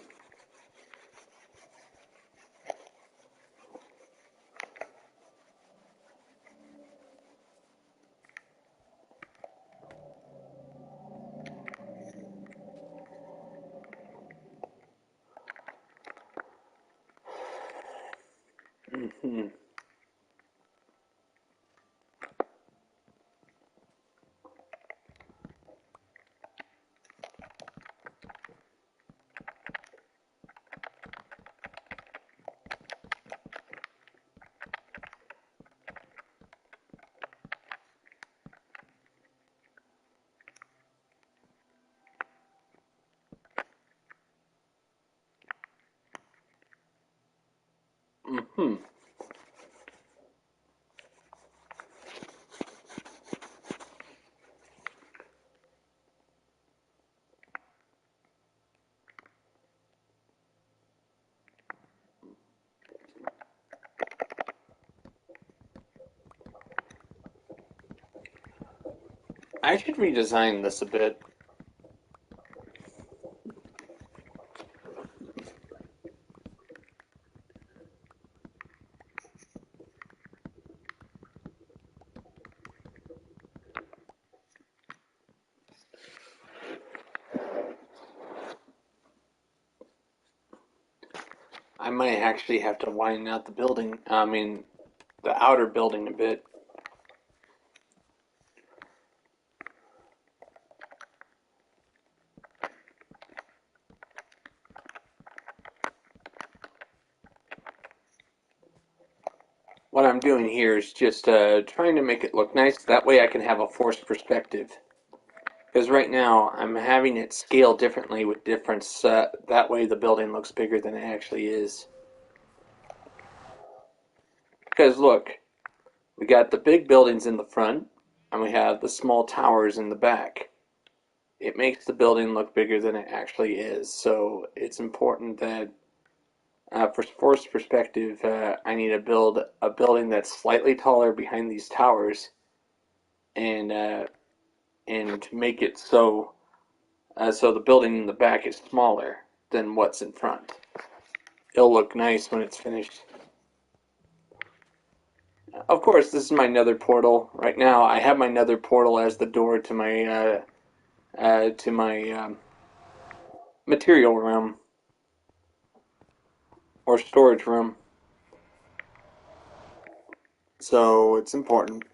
Hmm. Hmm. I should redesign this a bit. I might actually have to widen out the building. I mean, the outer building a bit. What I'm doing here is just trying to make it look nice. That way I can have a forced perspective. Because right now I'm having it scale differently with difference. That way the building looks bigger than it actually is. Because look, we got the big buildings in the front, and we have the small towers in the back. It makes the building look bigger than it actually is. So it's important that, for force perspective, I need to build a building that's slightly taller behind these towers, and and make it so the building in the back is smaller than what's in front. It'll look nice when it's finished. Of course, this is my nether portal. Right now, I have my nether portal as the door to my material room or storage room. So it's important.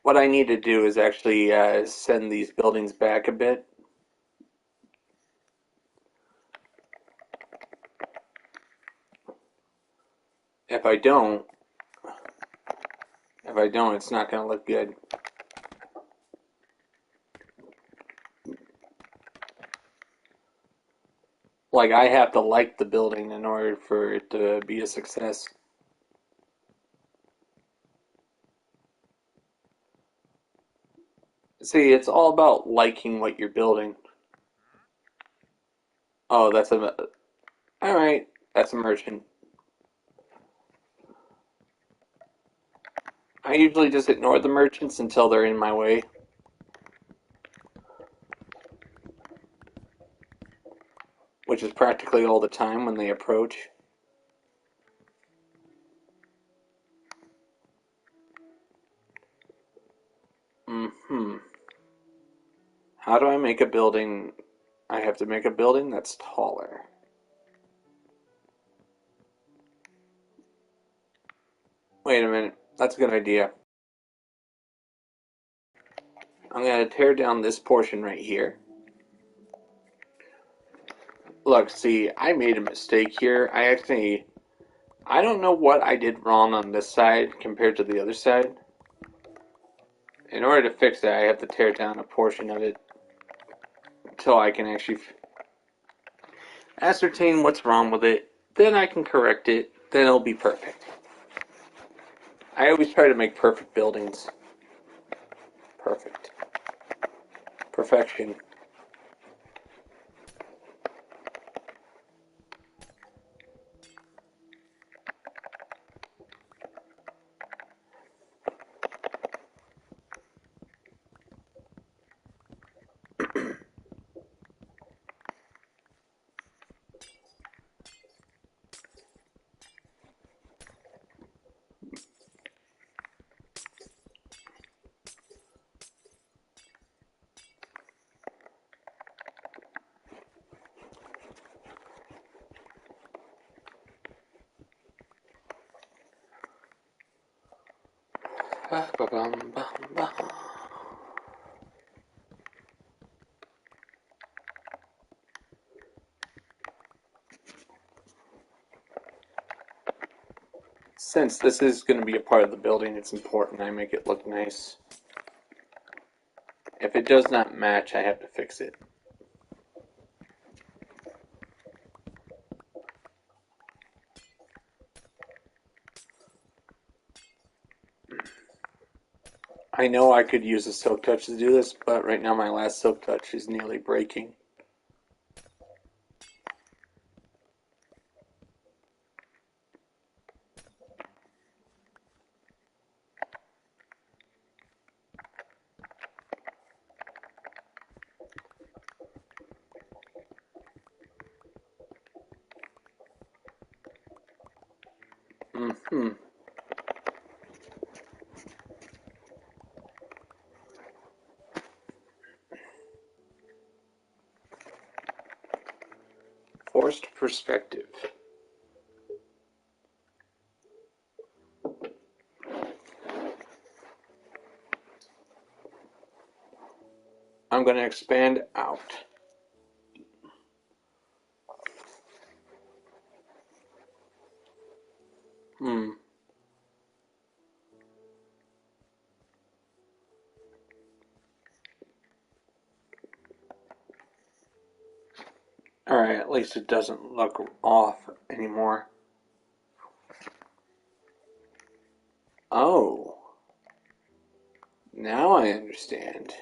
What I need to do is actually send these buildings back a bit. If I don't, it's not going to look good. Like, I have to like the building in order for it to be a success. See, it's all about liking what you're building. Oh, that's a... Alright, that's a merchant. I usually just ignore the merchants until they're in my way. Which is practically all the time when they approach. Hmm. How do I make a building? I have to make a building that's taller. Wait a minute. That's a good idea. I'm going to tear down this portion right here. Look, see, I made a mistake here. I don't know what I did wrong on this side compared to the other side. In order to fix that, I have to tear down a portion of it until I can actually ascertain what's wrong with it. Then I can correct it. Then it'll be perfect. I always try to make perfect buildings. Perfect. Perfection. Since this is going to be a part of the building, it's important I make it look nice. If it does not match, I have to fix it. I know I could use a silk touch to do this, but right now my last silk touch is nearly breaking. Hmm. Forced perspective. I'm going to expand out. Hmm. Alright, at least it doesn't look off anymore. Oh, now I understand.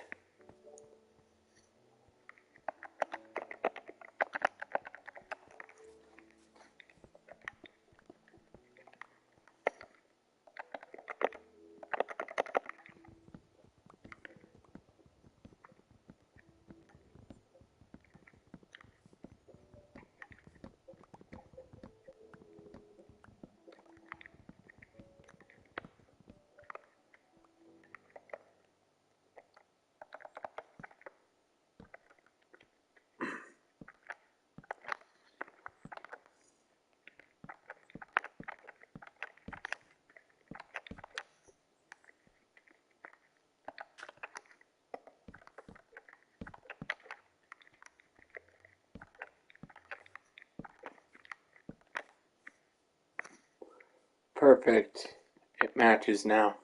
Perfect. It matches now.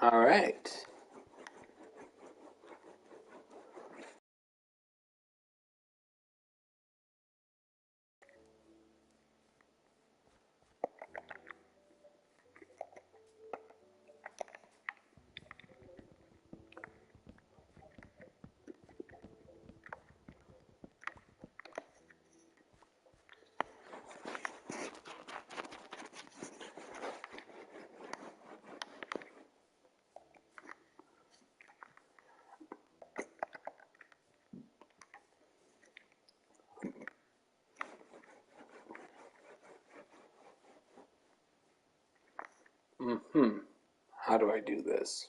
All right. How do I do this?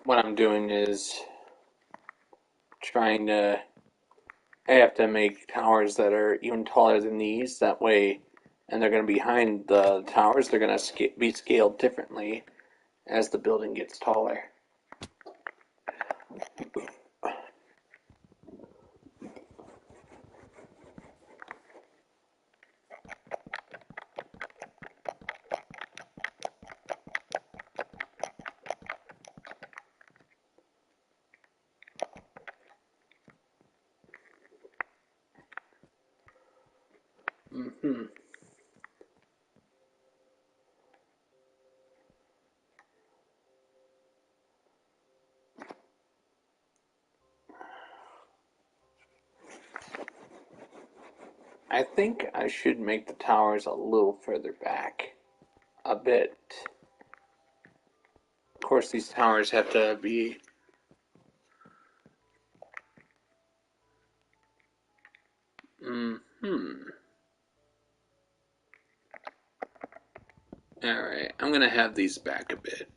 What I'm doing is trying to. I have to make towers that are even taller than these. That way, and they're going to be behind the towers. They're going to be scaled differently as the building gets taller. Hmm I think I should make the towers a little further back. A bit. Of course, these towers have to be. Hmm. Alright, I'm going to have these back a bit.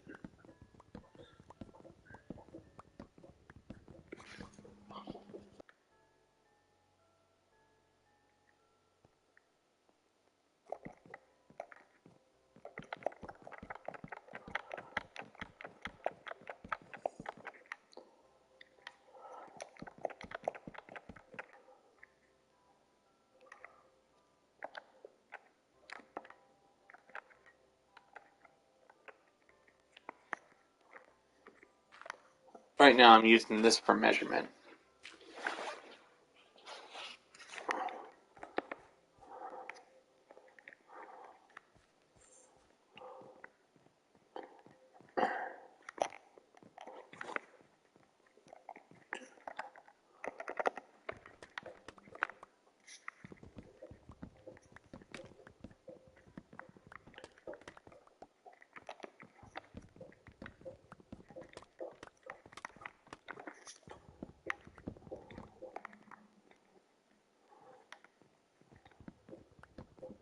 Right now, I'm using this for measurement.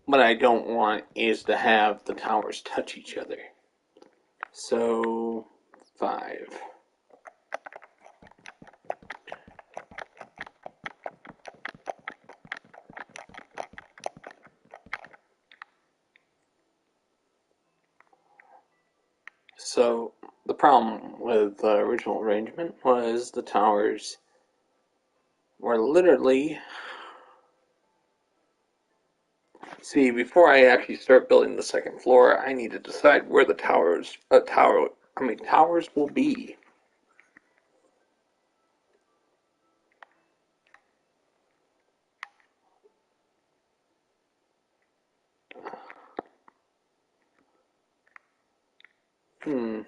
what I don't want is to have the towers touch each other. So 5. So the problem with the original arrangement was the towers were literally. See, before I actually start building the second floor, I need to decide where the towers will be. Hmm.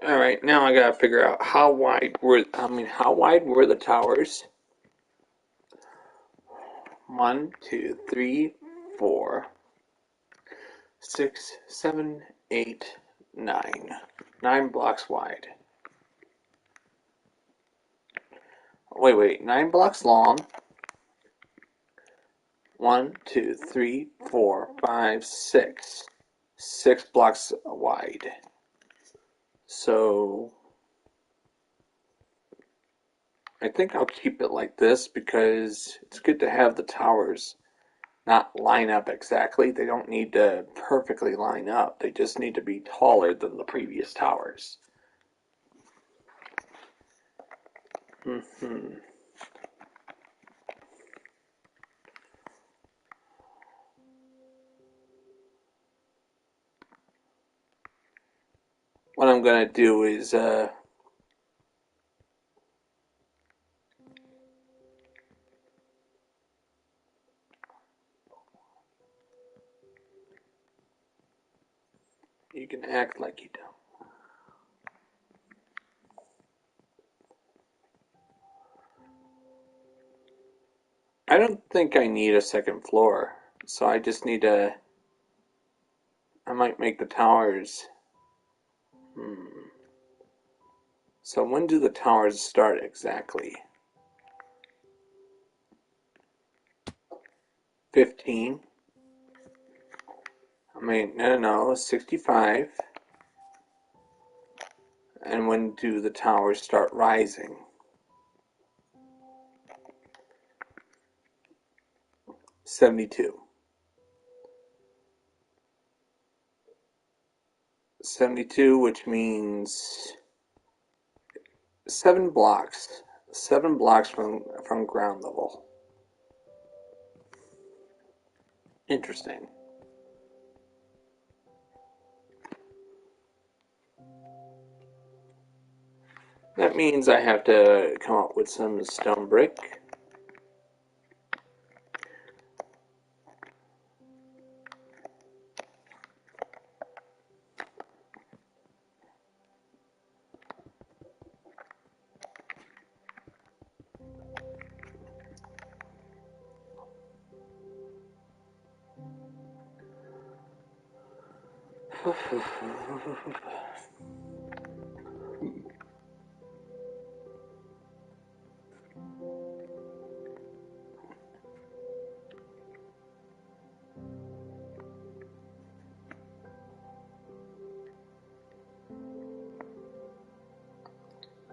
All right, now I gotta figure out how wide were the towers? 1, 2, 3, 4, 6, 7, 8, 9. 9 blocks wide. Wait, 9 blocks long. 1, 2, 3, 4, 5, 6. 6 blocks wide. So I think I'll keep it like this because it's good to have the towers not line up exactly. They don't need to perfectly line up. They just need to be taller than the previous towers. Mm-hmm. What I'm going to do is you can act like you don't. I don't think I need a second floor, so I just need to. I might make the towers. Hmm. So when do the towers start exactly? 15. No, 65. And when do the towers start rising? 72. 72, which means 7 blocks. 7 blocks from ground level. Interesting. That means I have to come up with some stone brick.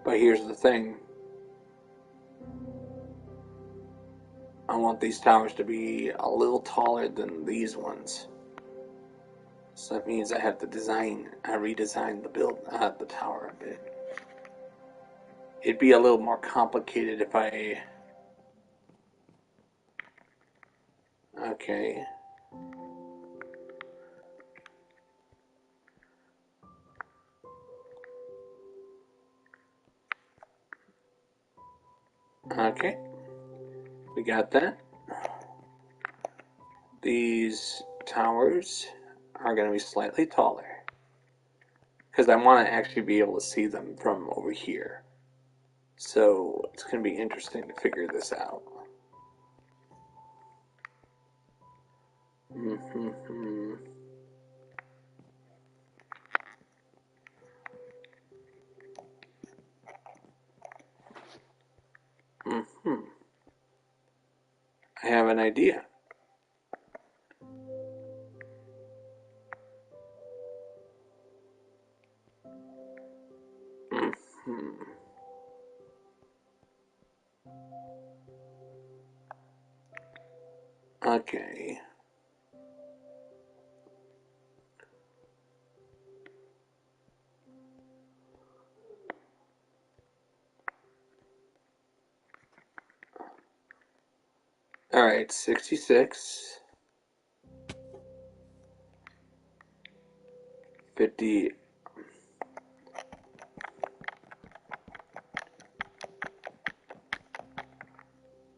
But here's the thing. I want these towers to be a little taller than these ones. So that means I have to redesign the tower a bit. It'd be a little more complicated if I. Okay. Okay. We got that. These towers are going to be slightly taller because I want to actually be able to see them from over here. So it's going to be interesting to figure this out. Mm-hmm. Mm-hmm. I have an idea. Mm-hmm. Okay. All right, 66, 50.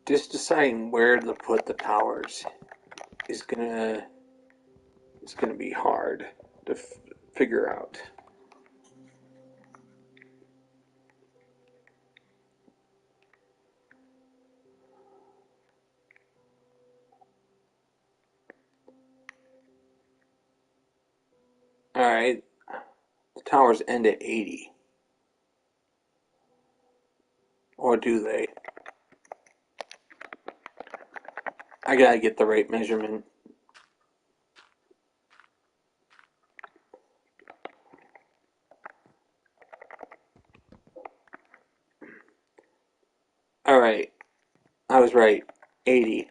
Just deciding where to put the towers is gonna be hard to figure out. All right, the towers end at 80, or do they? I gotta get the right measurement. All right, I was right. 80.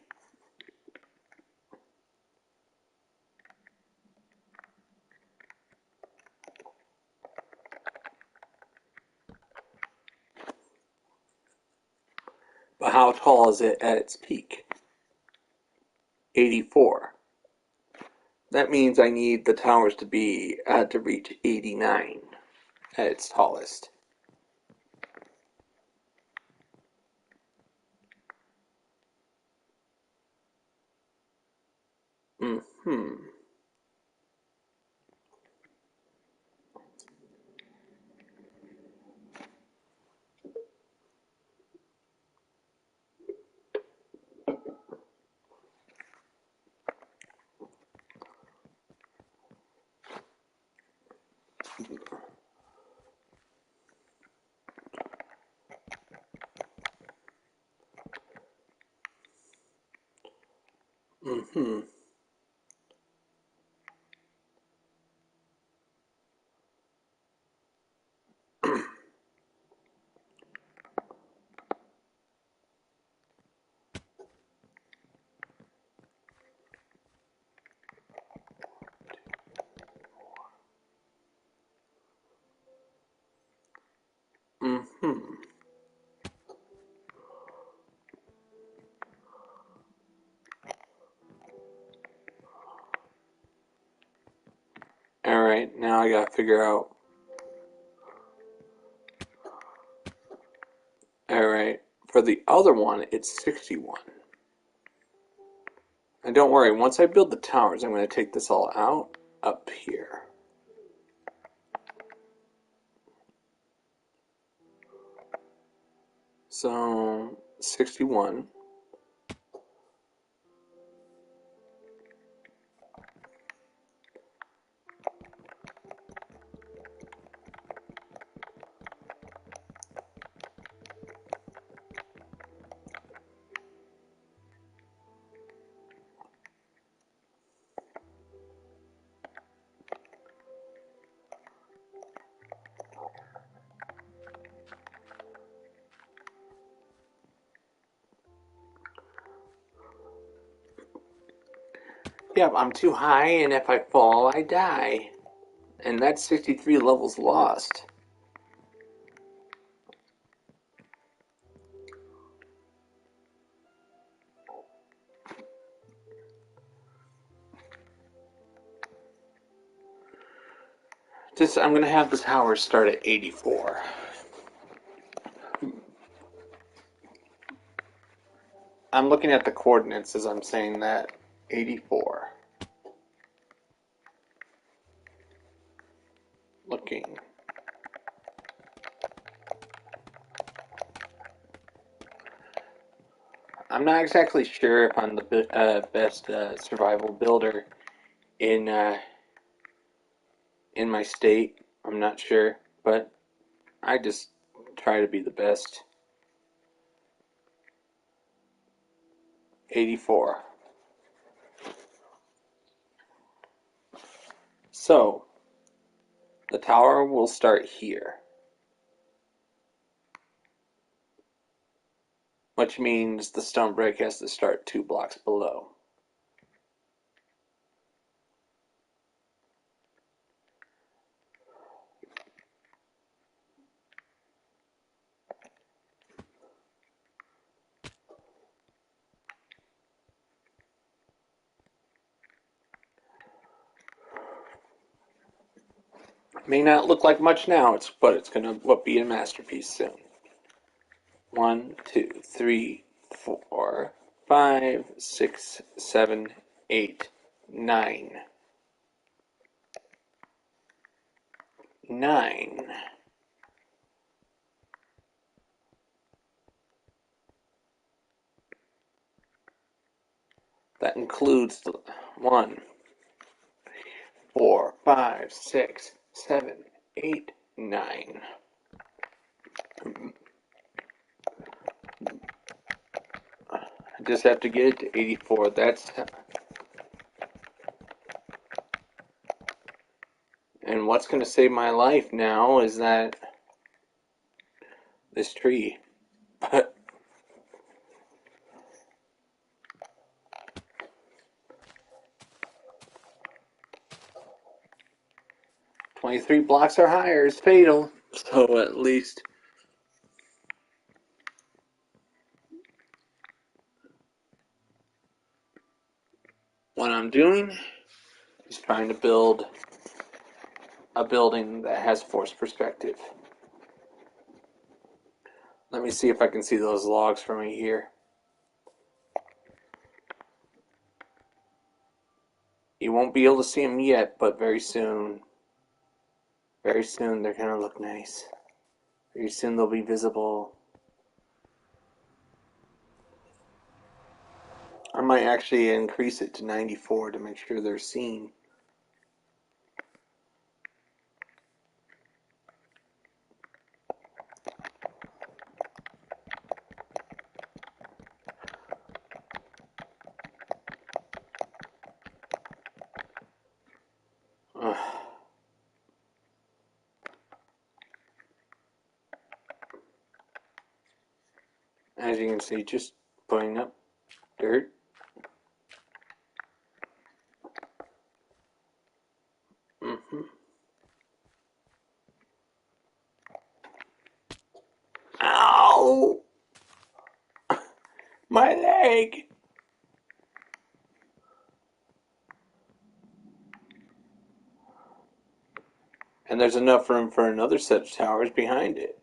But how tall is it at its peak? 84. That means I need the towers to be to reach 89 at its tallest. Hmm. Hmm. Hmm. All right, now I gotta figure out. All right, for the other one, it's 61. And don't worry, once I build the towers, I'm gonna take this all out up here. So 61. Yep, I'm too high, and if I fall, I die. And that's 63 levels lost. Just, I'm gonna have the tower start at 84. I'm looking at the coordinates as I'm saying that. 84. Looking. I'm not exactly sure if I'm the best survival builder in in my state. I'm not sure, but I just try to be the best. 84. So the tower will start here, which means the stone brick has to start 2 blocks below. May not look like much now, but it's gonna be a masterpiece soon. 1, 2, 3, 4, 5, 6, 7, 8, 9. 9. That includes the 1, 4, 5, 6, 7, 8, 9. I just have to get it to 84. And what's going to save my life now is that this tree. But 23 blocks or higher is fatal. So at least what I'm doing is trying to build a building that has force perspective. Let me see if I can see those logs from right here. You won't be able to see them yet, but very soon they're going to look nice. Very soon they'll be visible. I might actually increase it to 94 to make sure they're seen. Ugh. As you can see, just putting up dirt. Mm-hmm. Ow! My leg! And there's enough room for another set of towers behind it.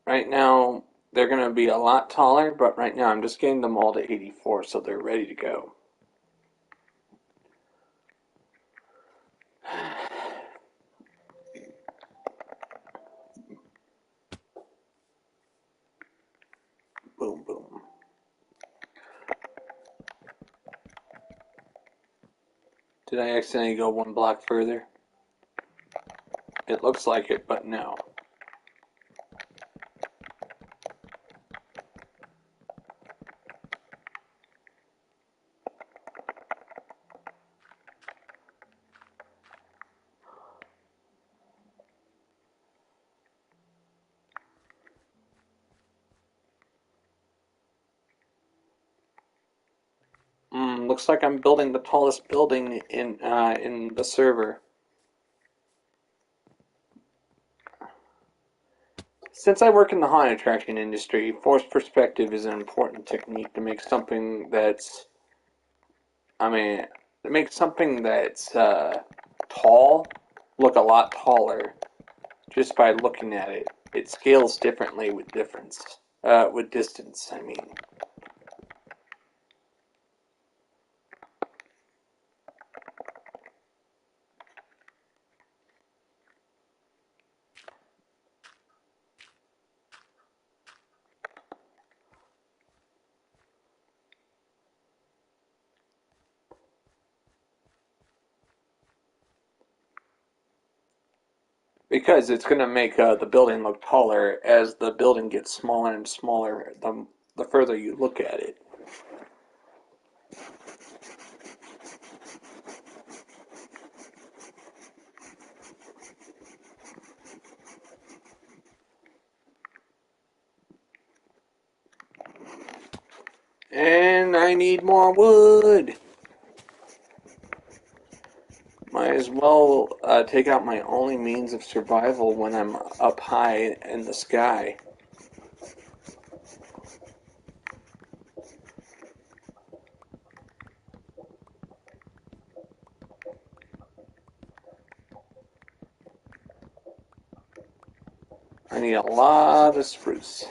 Right now, they're going to be a lot taller, but right now I'm just getting them all to 84 so they're ready to go. Boom, boom. Did I accidentally go 1 block further? It looks like it, but no. Looks like I'm building the tallest building in the server. Since I work in the haunted attraction industry, forced perspective is an important technique to make something that's, I mean, to make something that's tall look a lot taller just by looking at it. It scales differently with distance, I mean. Because it's going to make the building look taller as the building gets smaller and smaller the further you look at it. And I need more wood. Might as well take out my only means of survival when I'm up high in the sky. I need a lot of spruce.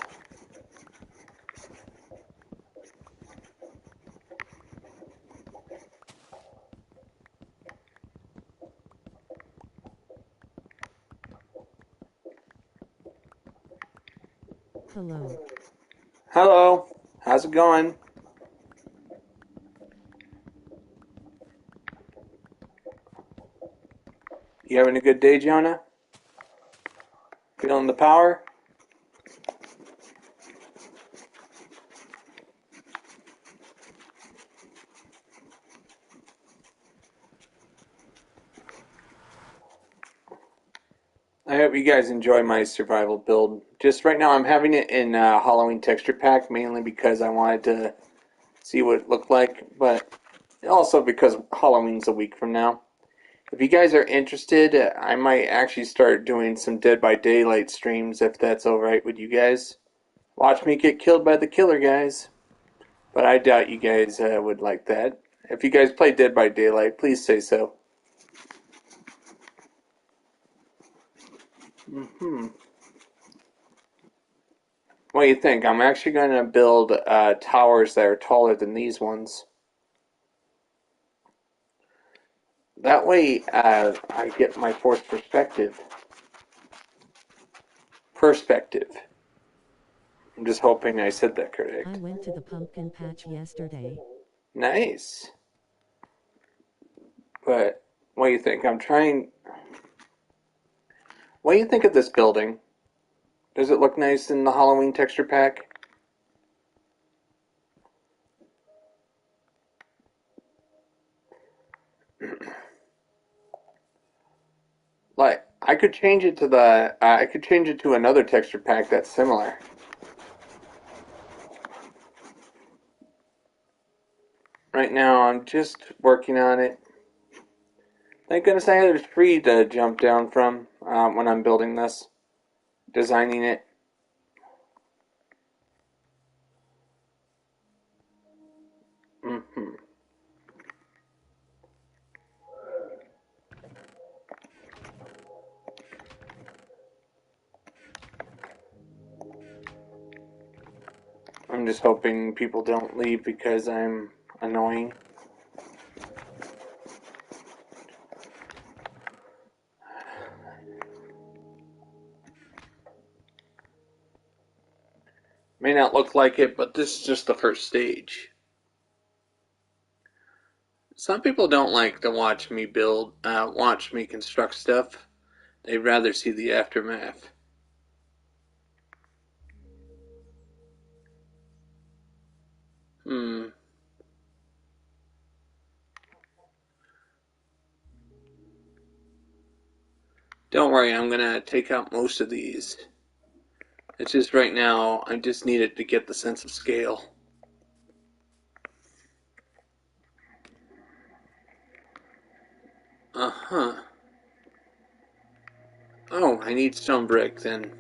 Hello. Hello, how's it going? You having a good day, Jonah? Feeling the power? I hope you guys enjoy my survival build. Just right now, I'm having it in Halloween texture pack, mainly because I wanted to see what it looked like, but also because Halloween's a week from now. If you guys are interested, I might actually start doing some Dead by Daylight streams if that's alright with you guys. Watch me get killed by the killer guys. But I doubt you guys would like that. If you guys play Dead by Daylight, please say so. Hmm. What do you think? I'm actually going to build towers that are taller than these ones. That way, I get my fourth perspective. Perspective. I'm just hoping I said that I correct. went to the pumpkin patch yesterday. Nice. But what do you think? I'm trying. What do you think of this building? Does it look nice in the Halloween texture pack? Like, I could change it to I could change it to another texture pack that's similar. Right now, I'm just working on it. Thank goodness I had a tree to jump down from when I'm building this, designing it. Hmm. I'm just hoping people don't leave because I'm annoying. May not look like it, but this is just the first stage. Some people don't like to watch me watch me construct stuff. They'd rather see the aftermath. Hmm. Don't worry, I'm gonna take out most of these. It's just right now, I just need it to get the sense of scale. Uh-huh. Oh, I need stone brick then.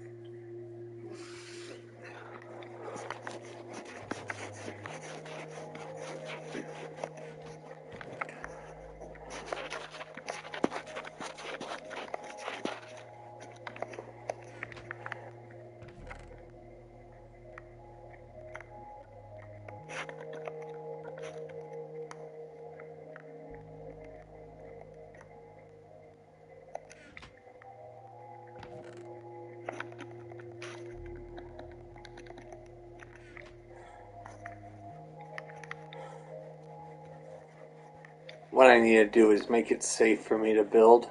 What I need to do is make it safe for me to build.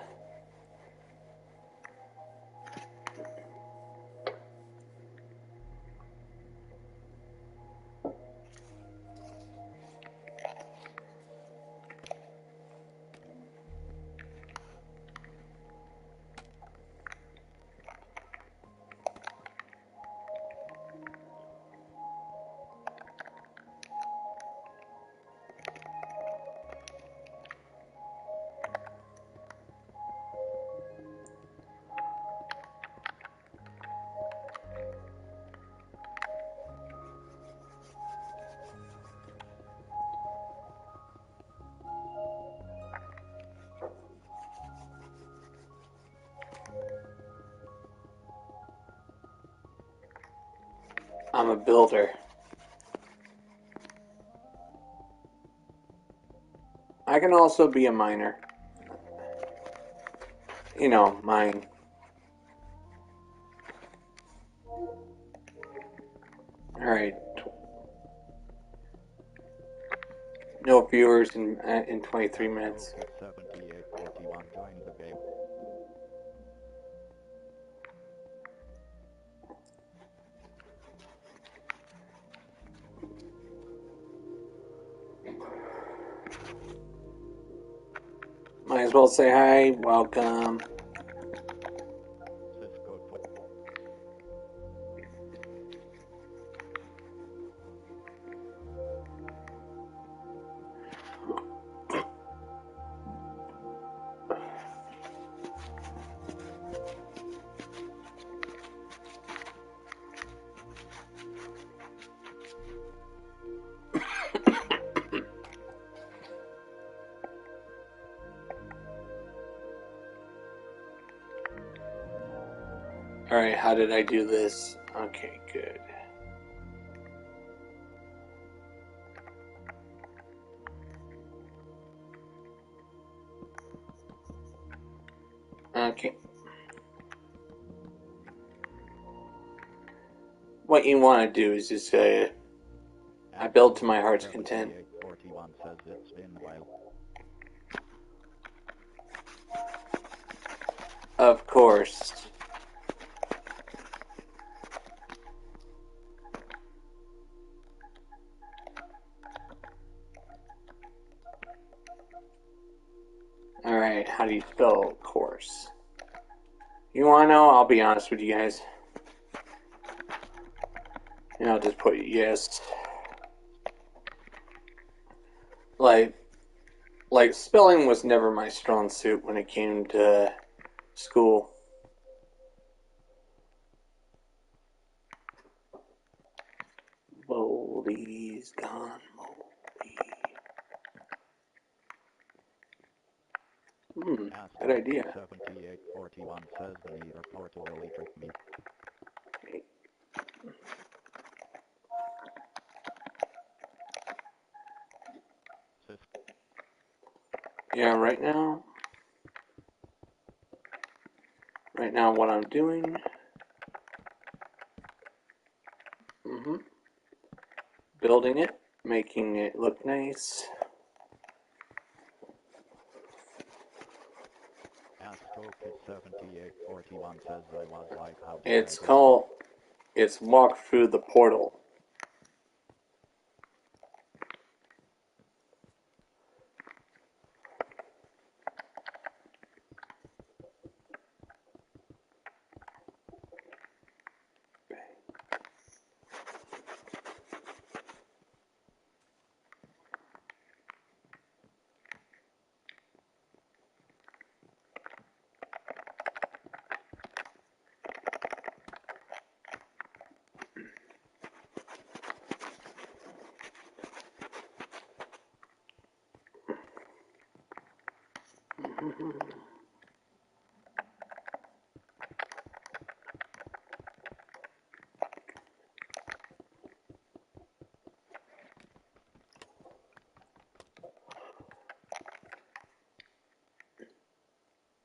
I'm a builder. I can also be a miner. You know, mine. Alright. No viewers in 23 minutes. 7841 join the game. Might as well say hi. Welcome. Cisco Alright, how did I do this? Okay, good. Okay. What you want to do is just say, I build to my heart's content. 7841 says it's been a while. Of course. Alright, how do you spell course? You wanna know? I'll be honest with you guys. And I'll just put yes. Like spelling was never my strong suit when it came to school. Moldy's gone moldy. Good idea. 7841 says the meter portal really tricked me. Okay. Yeah, right now what I'm doing, building it, making it look nice. AstroKid7841 says I was like, how did I It's do this? called, it's walk through the portal.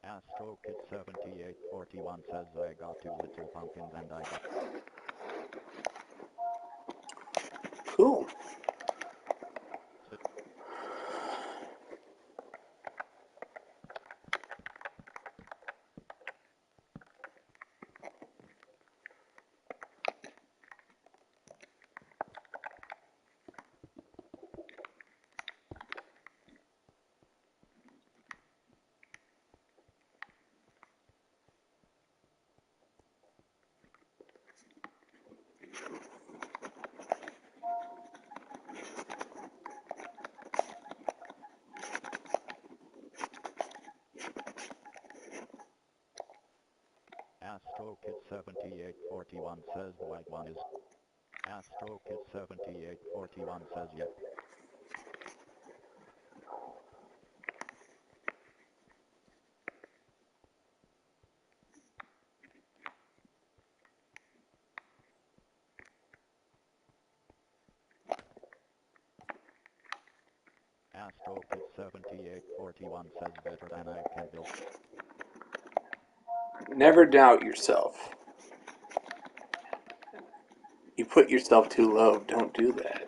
AstroKid7841 says I got 2 little pumpkins and I got Cool. AstroKid7841 says the white one is. AstroKid7841 says yep. Astropid 7841 says better than I can build. Never doubt yourself. You put yourself too low. Don't do that.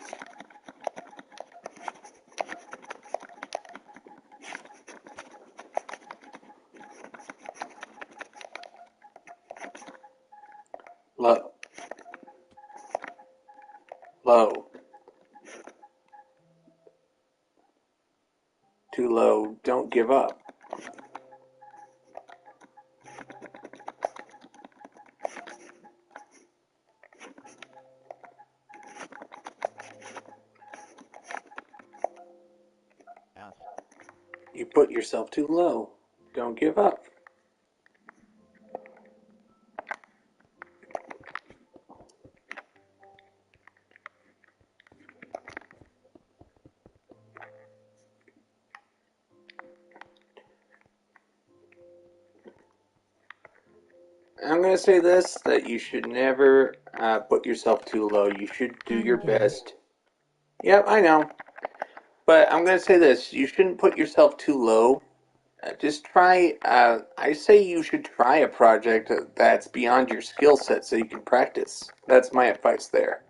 Low. Low. Too low. Don't give up. Ast You put yourself too low. Don't give up. I'm going to say this, that you should never put yourself too low. You should do Come your again. best. Yep, I know. But I'm going to say this. You shouldn't put yourself too low. Just try, I say you should try a project that's beyond your skill set so you can practice. That's my advice there.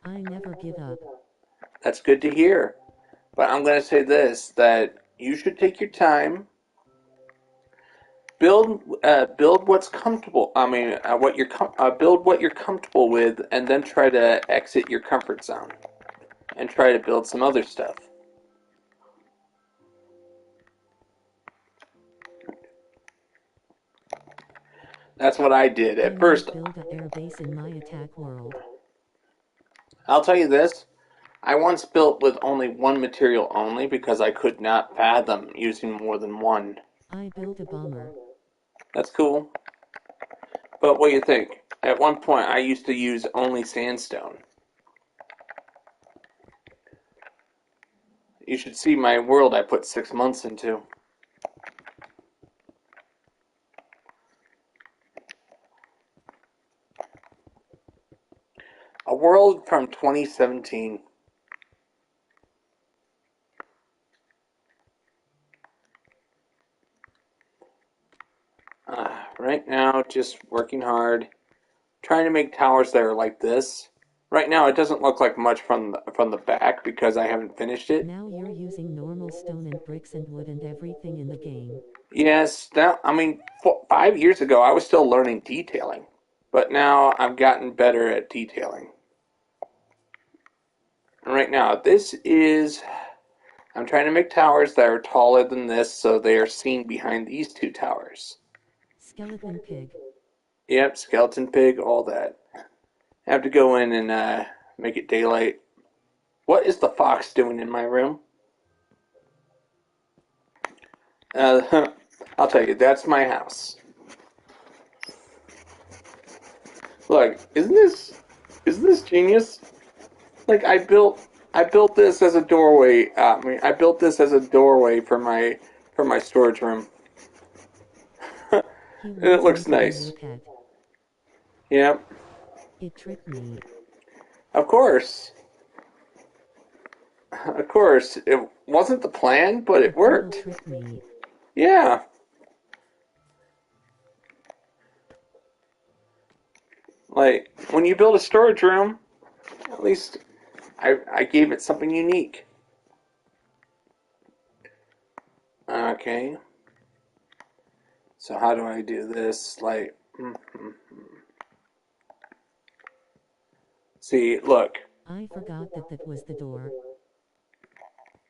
I never give up. That's good to hear. But I'm going to say this, that you should take your time, build what's comfortable. I mean, build what you're comfortable with, and then try to exit your comfort zone and try to build some other stuff. That's what I did I at might first. build a air base in my attack world. I'll tell you this. I once built with only one material only because I could not fathom using more than one. I built a bomber. That's cool. But what do you think? At one point, I used to use only sandstone. You should see my world I put 6 months into. A world from 2017. Right now, just working hard, trying to make towers that are like this. Right now, it doesn't look like much from the back because I haven't finished it. Now you're using normal stone and bricks and wood and everything in the game. Yes, now I mean, 5 years ago I was still learning detailing, but now I've gotten better at detailing. And right now, this is I'm trying to make towers that are taller than this, so they are seen behind these two towers. Skeleton pig. Yep, skeleton pig, all that. I have to go in and make it daylight. What is the fox doing in my room? I'll tell you, that's my house. Look, isn't this genius? Like I built this as a doorway. I built this as a doorway for my storage room. And He it wants me looks to be your nice. pet. Yeah, It tricked me. of course, of course. It wasn't the plan, but The it poodle worked. tricked me. Yeah, like when you build a storage room, at least I gave it something unique. Okay, so how do I do this? Like, see, look, I forgot that that was the door.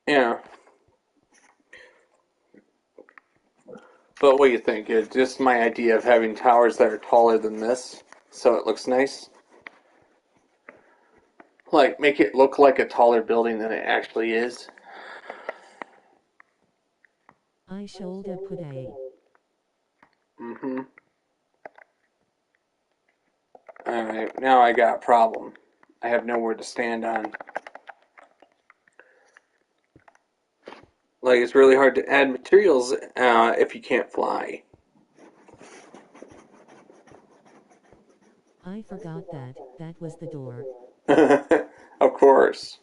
yeah. But what do you think? It's just my idea of having towers that are taller than this, so it looks nice. Like, make it look like a taller building than it actually is. I shoulda put a. Mm-hmm. Alright, now I got a problem. I have nowhere to stand on. Like, it's really hard to add materials if you can't fly. I forgot that was the door. Of course.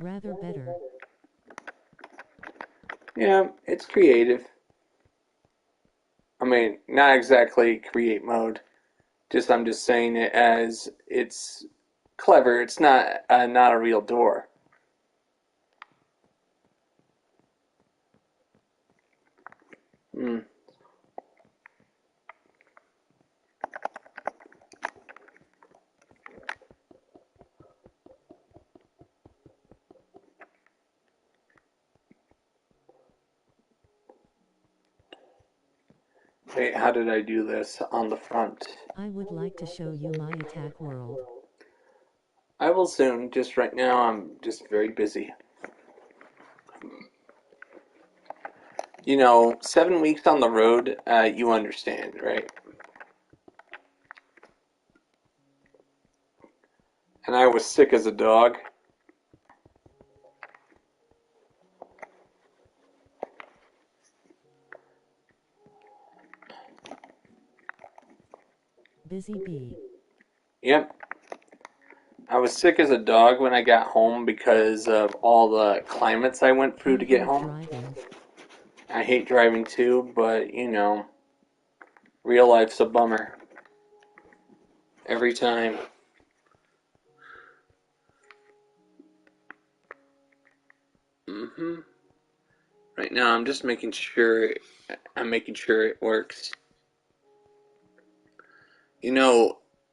Rather better. Yeah, it's creative. I mean, not exactly create mode. I'm just saying it as it's clever. It's not a real door. Hmm. Wait, how did I do this on the front? I would like to show you my attack world. I will soon. Just right now, I'm just very busy. 7 weeks on the road, you understand, right? And I was sick as a dog. Busy bee. Yep. I was sick as a dog when I got home because of all the climates I went through I to get hate home. driving. I hate driving too, but real life's a bummer. Every time. hmm Right now, I'm just making sure. I'm making sure it works.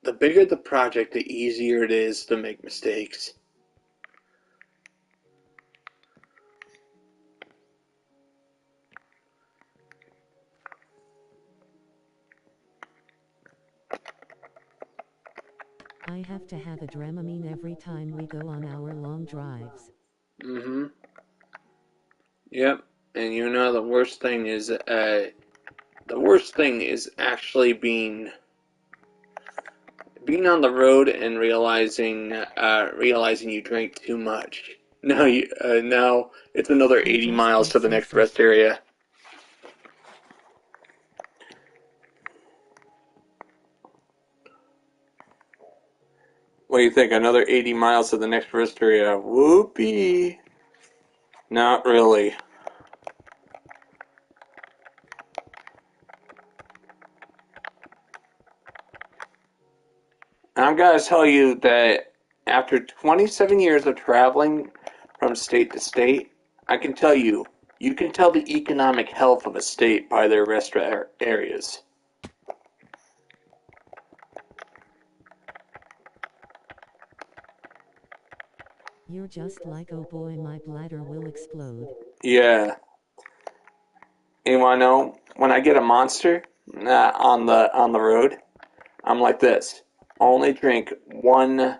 The bigger the project, the easier it is to make mistakes. I have to have a Dramamine every time we go on our long drives. hmm Yep. And the worst thing is actually being on the road and realizing you drank too much. Now it's another I 80 just miles get to the so next sick. rest area. What do you think? Another 80 miles to the next rest area? Whoopee! Not really. I'm gonna tell you that after 27 years of traveling from state to state, I can tell you can tell the economic health of a state by their restaurant areas. You're just like, oh boy, my bladder will explode. Yeah. You wanna know? When I get a monster on the road, I'm like this. Only drink one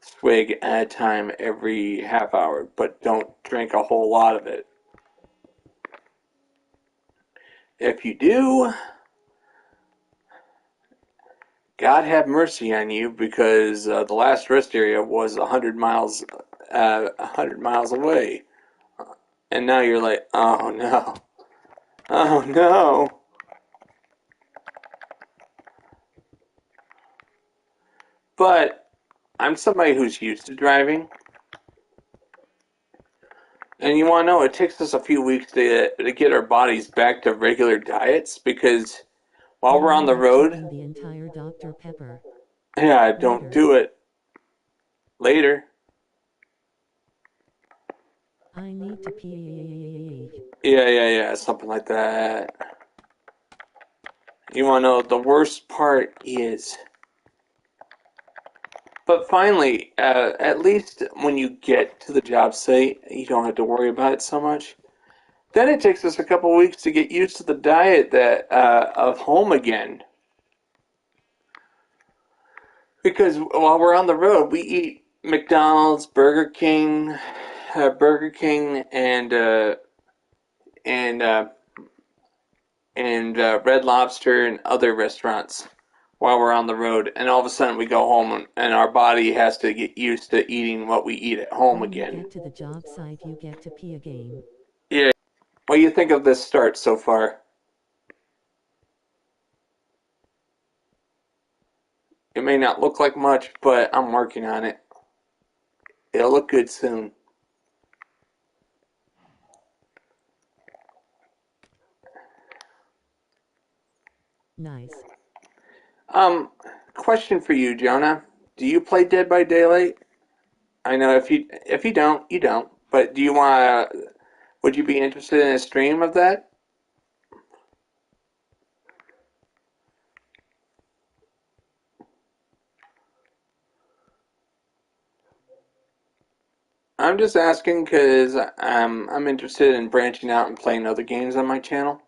swig at a time every half hour, but don't drink a whole lot of it. If you do, God have mercy on you, because the last rest area was 100 miles away, and now you're like, oh no, oh no. But I'm somebody who's used to driving, and you want to know, it takes us a few weeks to get our bodies back to regular diets, because while Now we're on you the have road, taken the entire Dr. Pepper. yeah, don't Later. do it later. I need to pee. Yeah, something like that. You want to know, the worst part is, but finally, at least when you get to the job site, you don't have to worry about it so much. Then it takes us a couple of weeks to get used to the diet that of home again. Because while we're on the road, we eat McDonald's, Burger King, and Red Lobster and other restaurants while we're on the road, and all of a sudden we go home and our body has to get used to eating what we eat at home When you again. get to the job site, you get to pee again. Yeah. What do you think of this start so far? It may not look like much, but I'm working on it. It'll look good soon. Nice. Um, question for you, Jonah. Do you play Dead by Daylight? I know if you don't, you don't. But do you want to? Would you be interested in a stream of that? I'm just asking because I'm interested in branching out and playing other games on my channel.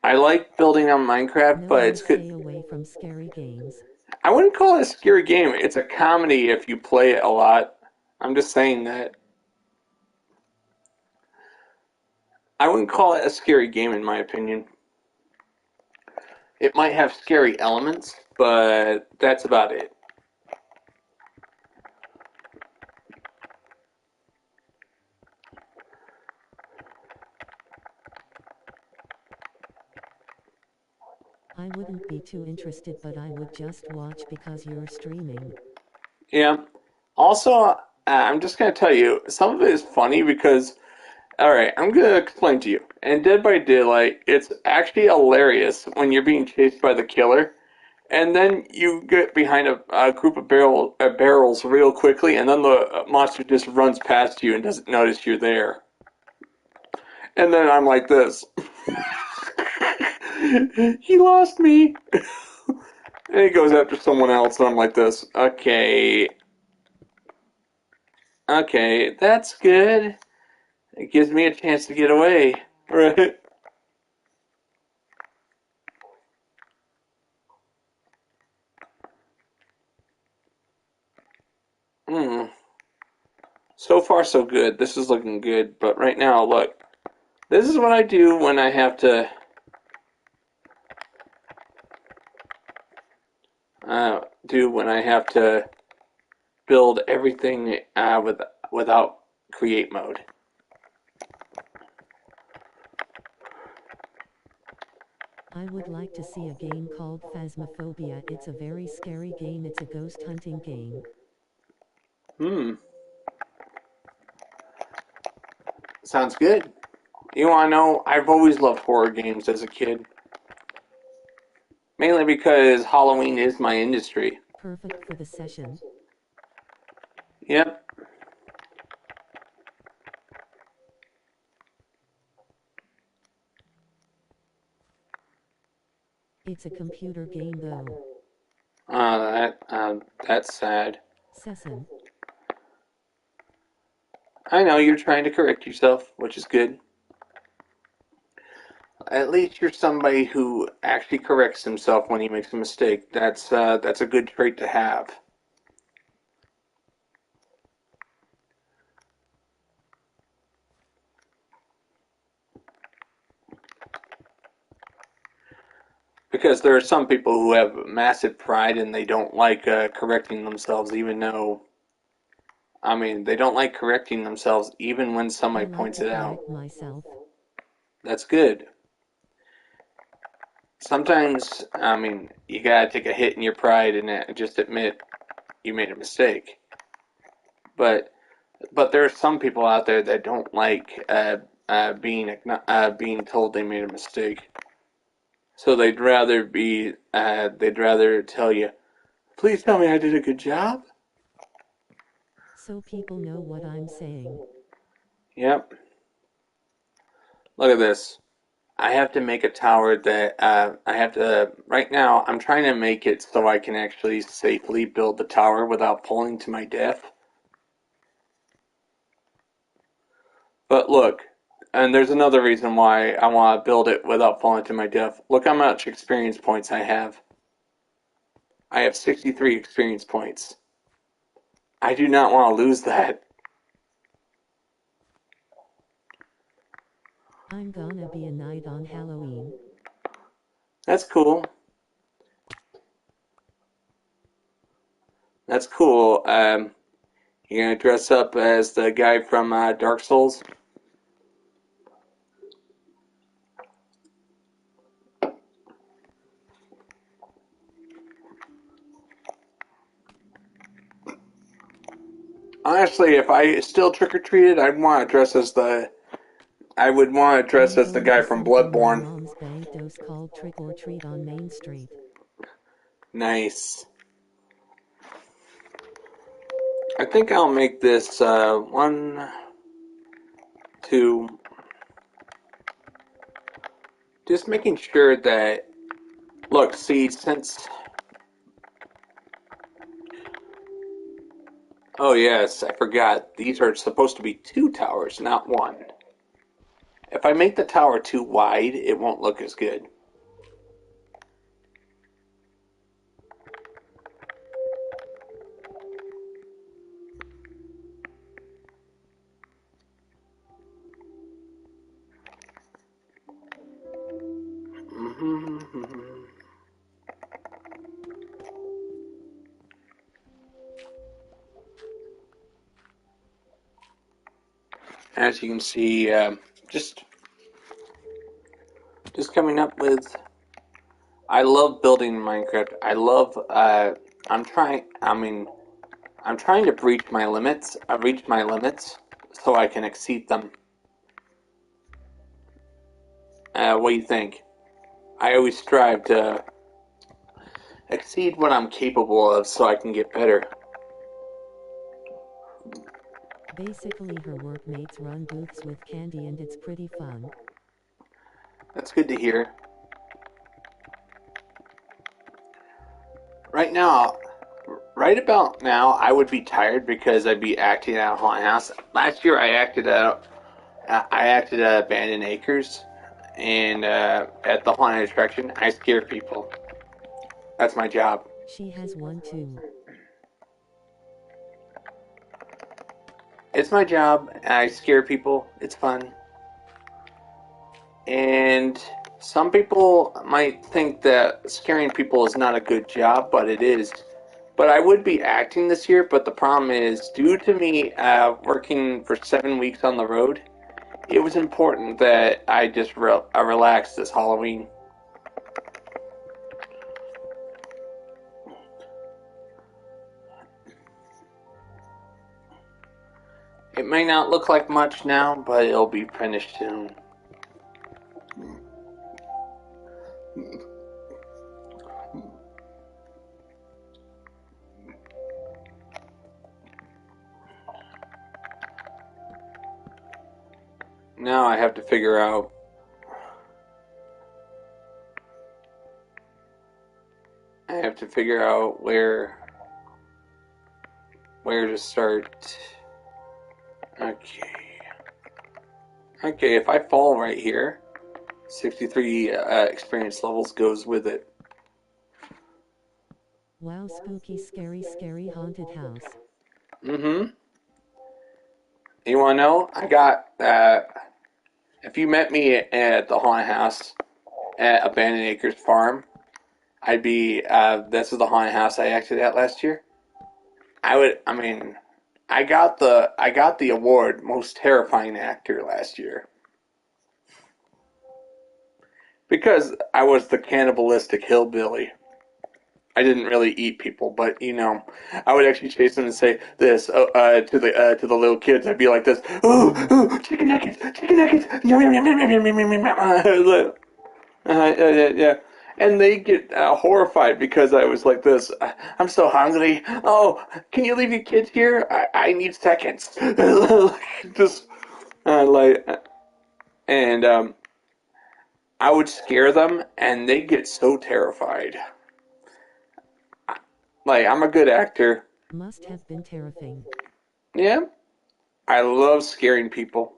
I like building on Minecraft, No, but I it's good. stay away from scary games. I wouldn't call it a scary game. It's a comedy if you play it a lot. I'm just saying that. I wouldn't call it a scary game in my opinion. It might have scary elements, but that's about it. I wouldn't be too interested, but I would just watch because you're streaming. Yeah. Also, I'm just gonna tell you, some of it is funny because, all right, I'm gonna explain to you. In Dead by Daylight, it's actually hilarious when you're being chased by the killer, and then you get behind a group of barrels real quickly, and then the monster just runs past you and doesn't notice you're there. And then I'm like this. He lost me. And he goes after someone else, and I'm like this. Okay, okay, that's good. It gives me a chance to get away, right? Hmm. So far, so good. This is looking good, but right now, look. This is what I do when I have to build everything without create mode. I would like to see a game called Phasmophobia. It's a very scary game. It's a ghost hunting game. Hmm. Sounds good. You want to know? I've always loved horror games as a kid, mainly because Halloween is my industry. Perfect for the session. Yep. It's a computer game though. That's sad. Session. I know you're trying to correct yourself, which is good. At least you're somebody who actually corrects himself when he makes a mistake. That's a good trait to have. Because there are some people who have massive pride and they don't like correcting themselves, even though, I mean, they don't like correcting themselves even when I somebody like points to it out. correct myself. That's good. Sometimes, I mean, you gotta take a hit in your pride and just admit you made a mistake. But there are some people out there that don't like being told they made a mistake. So they'd rather tell you, please tell me I did a good job. So people know what I'm saying. Yep. Look at this. I have to make a tower that I have to. Right now, I'm trying to make it so I can actually safely build the tower without falling to my death. But look, and there's another reason why I want to build it without falling to my death. Look how much experience points I have. I have 63 experience points. I do not want to lose that. I'm gonna be a knight on Halloween. That's cool. That's cool. You're gonna dress up as the guy from Dark Souls. Honestly, if I still trick or treated, I'd want to dress as I would want to dress I'm as the going guy to from something my Bloodborne. mom's bank does called Trick or Treat on Main Street. Nice. I think I'll make this 1, 2. Just making sure that. Look, see, since. Oh, yes, I forgot. These are supposed to be 2 towers, not 1. If I make the tower too wide, it won't look as good. As you can see, just coming up with. I love building Minecraft. I love. I'm trying. I mean, I'm trying to breach my limits. I've reached my limits, so I can exceed them. What do you think? I always strive to exceed what I'm capable of, so I can get better. Basically, her workmates run booths with candy and it's pretty fun. That's good to hear. Right now, right about now, I would be tired because I'd be acting at a haunted house. Last year, I acted at Abandoned Acres, and at the haunted attraction, I scare people. That's my job. She has one too. It's my job. I scare people. It's fun. And some people might think that scaring people is not a good job, but it is. But I would be acting this year, but the problem is, due to me working for 7 weeks on the road, it was important that I just relax this Halloween. It may not look like much now, but it'll be finished soon. Now I have to figure out where to start. Okay. Okay, if I fall right here, 63 experience levels goes with it. Wow, spooky, scary, scary haunted house. Mm-hmm. You want to know? I got, if you met me at the haunted house at Abandoned Acres Farm, I'd be, this is the haunted house I acted at last year. I mean, I got the award most terrifying actor last year. Because I was the cannibalistic hillbilly. I didn't really eat people, but I would actually chase them and say this to the little kids. I'd be like this, oh, chicken nuggets, yum yum yum yum yum yum yum yum yum. Yeah, and they get horrified because I was like this. I'm so hungry. Oh, can you leave your kids here? I need seconds. Just like, and I would scare them, and they get so terrified. Like, I'm a good actor. Must have been terrifying. Yeah, I love scaring people.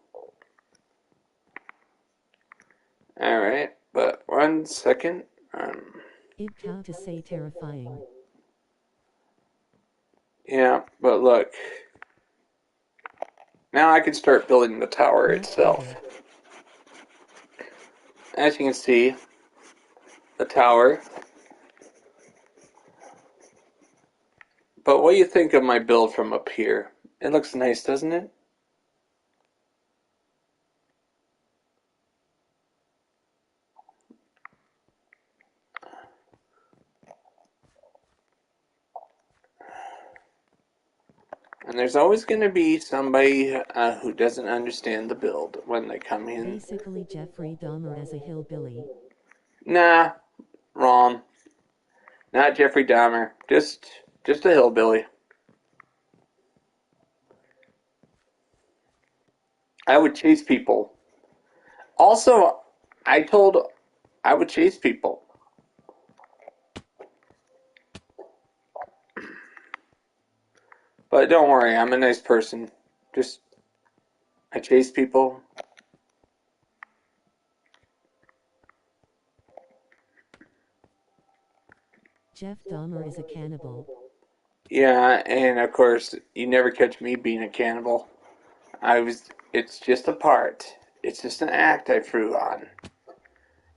All right, but 1 second. Ibd how to say terrifying. Yeah, but look. Now I can start building the tower Much itself. better. As you can see, the tower. But what do you think of my build from up here? It looks nice, doesn't it? And there's always going to be somebody who doesn't understand the build when they come in. Basically Jeffrey Dahmer as a hillbilly. Nah, wrong. Not Jeffrey Dahmer. Just a hillbilly. I would chase people. Also, I told I would chase people. But don't worry, I'm a nice person. Just, I chase people. Jeff Dahmer is a cannibal. Yeah, and of course, you never catch me being a cannibal. It's just a part. It's just an act I threw on.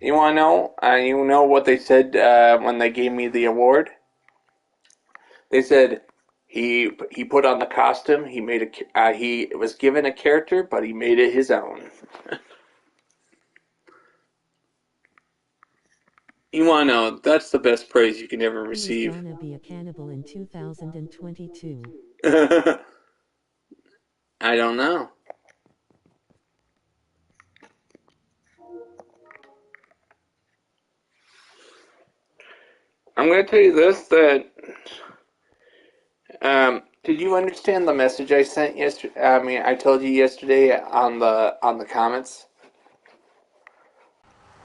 You want to know? You know what they said when they gave me the award? They said he put on the costume. He was given a character, but he made it his own. You want to know? That's the best praise you can ever Who is receive. gonna be a cannibal in 2022? I don't know. I'm going to tell you this that did you understand the message I sent yesterday? I mean, I told you yesterday on the comments.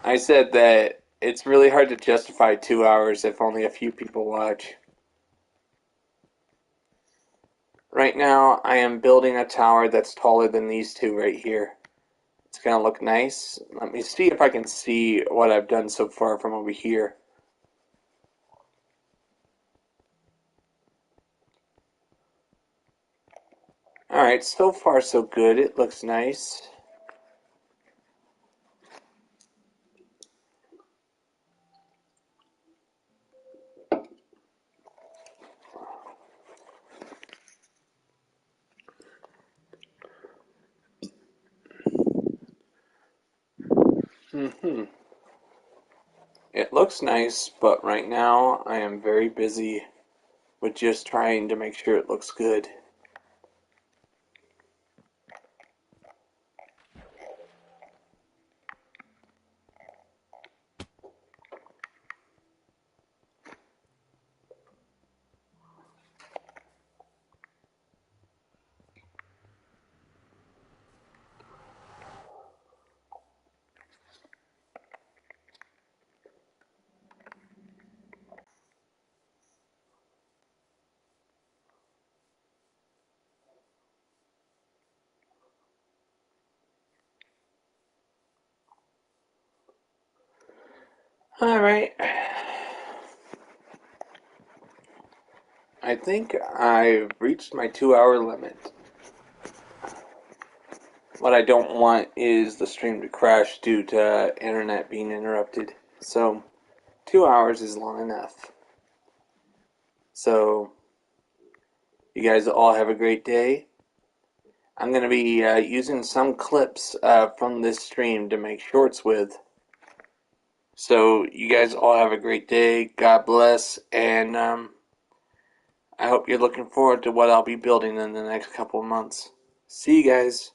I said that it's really hard to justify 2 hours if only a few people watch. Right now, I am building a tower that's taller than these two right here. It's gonna look nice. Let me see if I can see what I've done so far from over here. Alright, so far so good. It looks nice. It looks nice, but right now I am very busy with just trying to make sure it looks good. Alright. I think I've reached my 2 hour limit. What I don't want is the stream to crash due to internet being interrupted. So, 2 hours is long enough. So, you guys all have a great day. I'm going to be using some clips from this stream to make shorts with. So, you guys all have a great day. God bless. And I hope you're looking forward to what I'll be building in the next couple of months. See you guys.